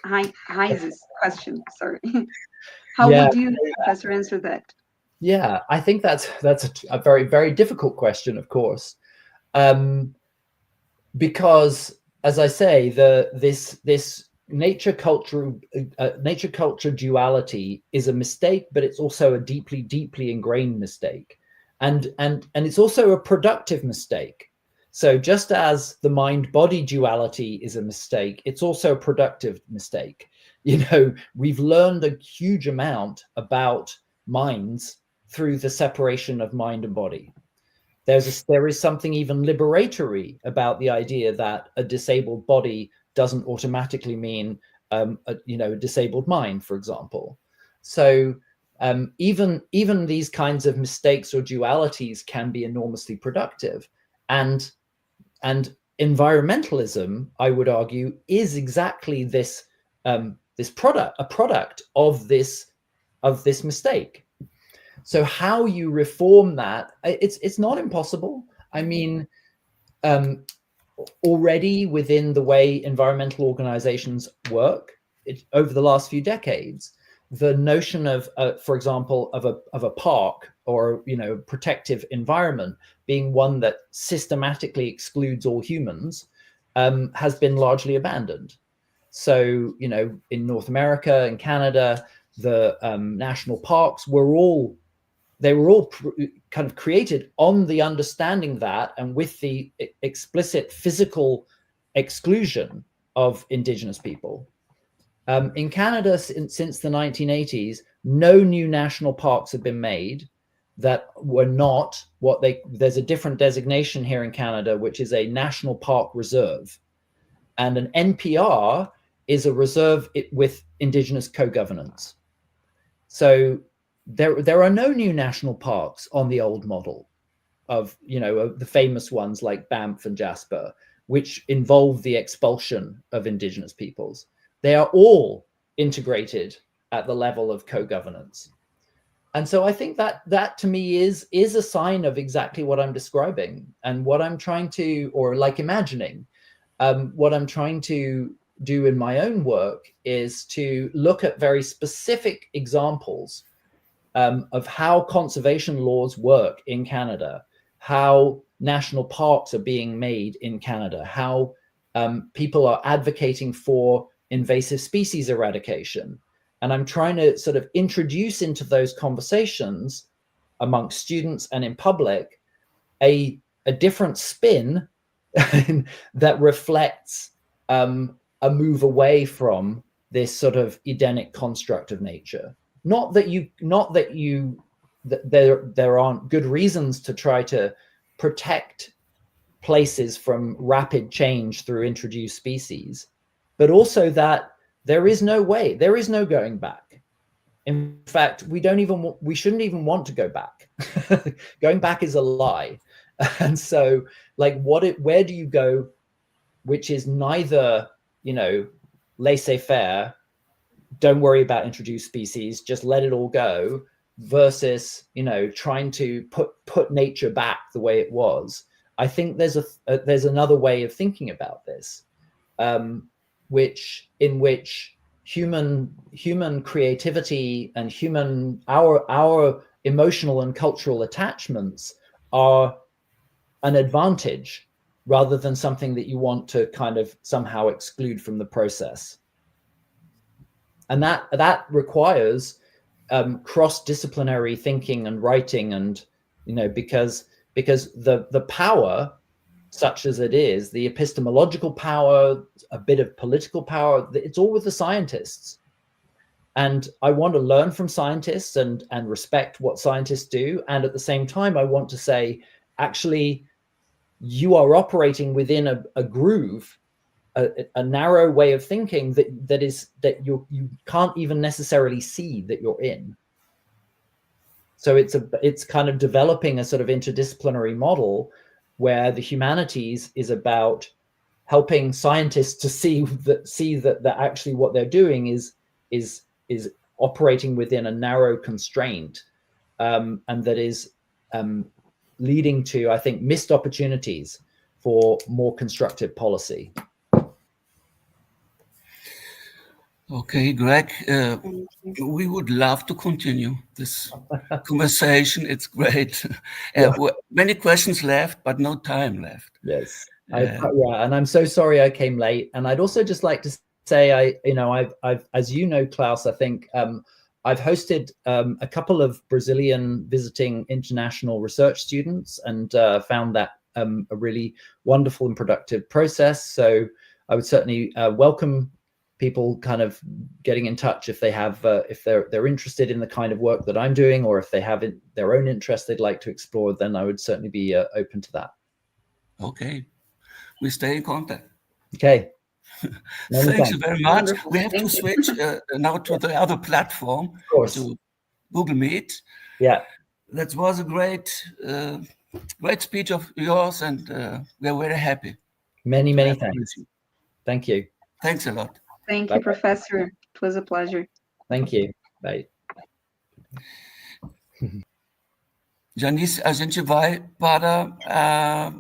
Heiss's question, sorry. How would you, Professor, answer that? Yeah, I think that's a very, very difficult question, of course, because, as I say, this nature culture duality is a mistake, but it's also a deeply, deeply ingrained mistake, and it's also a productive mistake. So just as the mind-body duality is a mistake, it's also a productive mistake. You know, we've learned a huge amount about minds through the separation of mind and body. There is something even liberatory about the idea that a disabled body doesn't automatically mean a disabled mind, for example. So even these kinds of mistakes or dualities can be enormously productive, and environmentalism, I would argue, is exactly this a product of this mistake. So how you reform that, it's not impossible. I mean, already within the way environmental organizations work, over the last few decades, the notion of, for example, of a park or protective environment being one that systematically excludes all humans has been largely abandoned. So, in North America and Canada, the national parks were all kind of created on the understanding that, and with the explicit physical exclusion of Indigenous people. In Canada, since the 1980s, no new national parks have been made that were not there's a different designation here in Canada, which is a National Park Reserve. And an NPR is a reserve with Indigenous co-governance. So there are no new national parks on the old model of the famous ones like Banff and Jasper, which involve the expulsion of Indigenous peoples. They are all integrated at the level of co-governance. And so I think that to me is a sign of exactly what I'm describing, and what I'm trying to, or like imagining, what I'm trying to do in my own work is to look at very specific examples of how conservation laws work in Canada, how national parks are being made in Canada, how people are advocating for invasive species eradication. And I'm trying to sort of introduce into those conversations amongst students and in public a different spin that reflects a move away from this sort of Edenic construct of nature. Not that there aren't good reasons to try to protect places from rapid change through introduced species, but also that there is no going back. In fact, we shouldn't even want to go back. Going back is a lie. And so, like, where do you go, which is neither, laissez-faire, don't worry about introduced species, just let it all go, versus, trying to put nature back the way it was. I think there's another way of thinking about this, in which human creativity and our emotional and cultural attachments are an advantage rather than something that you want to kind of somehow exclude from the process. And that requires cross-disciplinary thinking and writing, and because the power, such as it is, the epistemological power, a bit of political power, it's all with the scientists. And I want to learn from scientists and respect what scientists do. And at the same time, I want to say, actually, you are operating within a groove, a narrow way of thinking that you can't even necessarily see that you're in. So it's kind of developing a sort of interdisciplinary model where the humanities is about helping scientists to see that actually what they're doing is operating within a narrow constraint, and that is leading to, I think, missed opportunities for more constructive policy. Okay, Greg, Thank you. we would love to continue this conversation. It's great. Yeah. Many questions left, but no time left. Yes. Yeah, and I'm so sorry I came late. And I'd also just like to say, I've as you know, Klaus, I think I've hosted a couple of Brazilian visiting international research students, and found that a really wonderful and productive process. So I would certainly welcome people kind of getting in touch if they have if they're interested in the kind of work that I'm doing, or if they have their own interest they'd like to explore, then I would certainly be open to that. Okay, we stay in contact. Okay. Thank you very much. Wonderful. We have to switch now to the other platform, Of course. to Google Meet. Yeah. That was a great speech of yours, and we're very happy. Many thanks. Thank you. Thanks a lot. Thank you, Professor. It was a pleasure. Thank you. Bye. Janice, a gente vai para a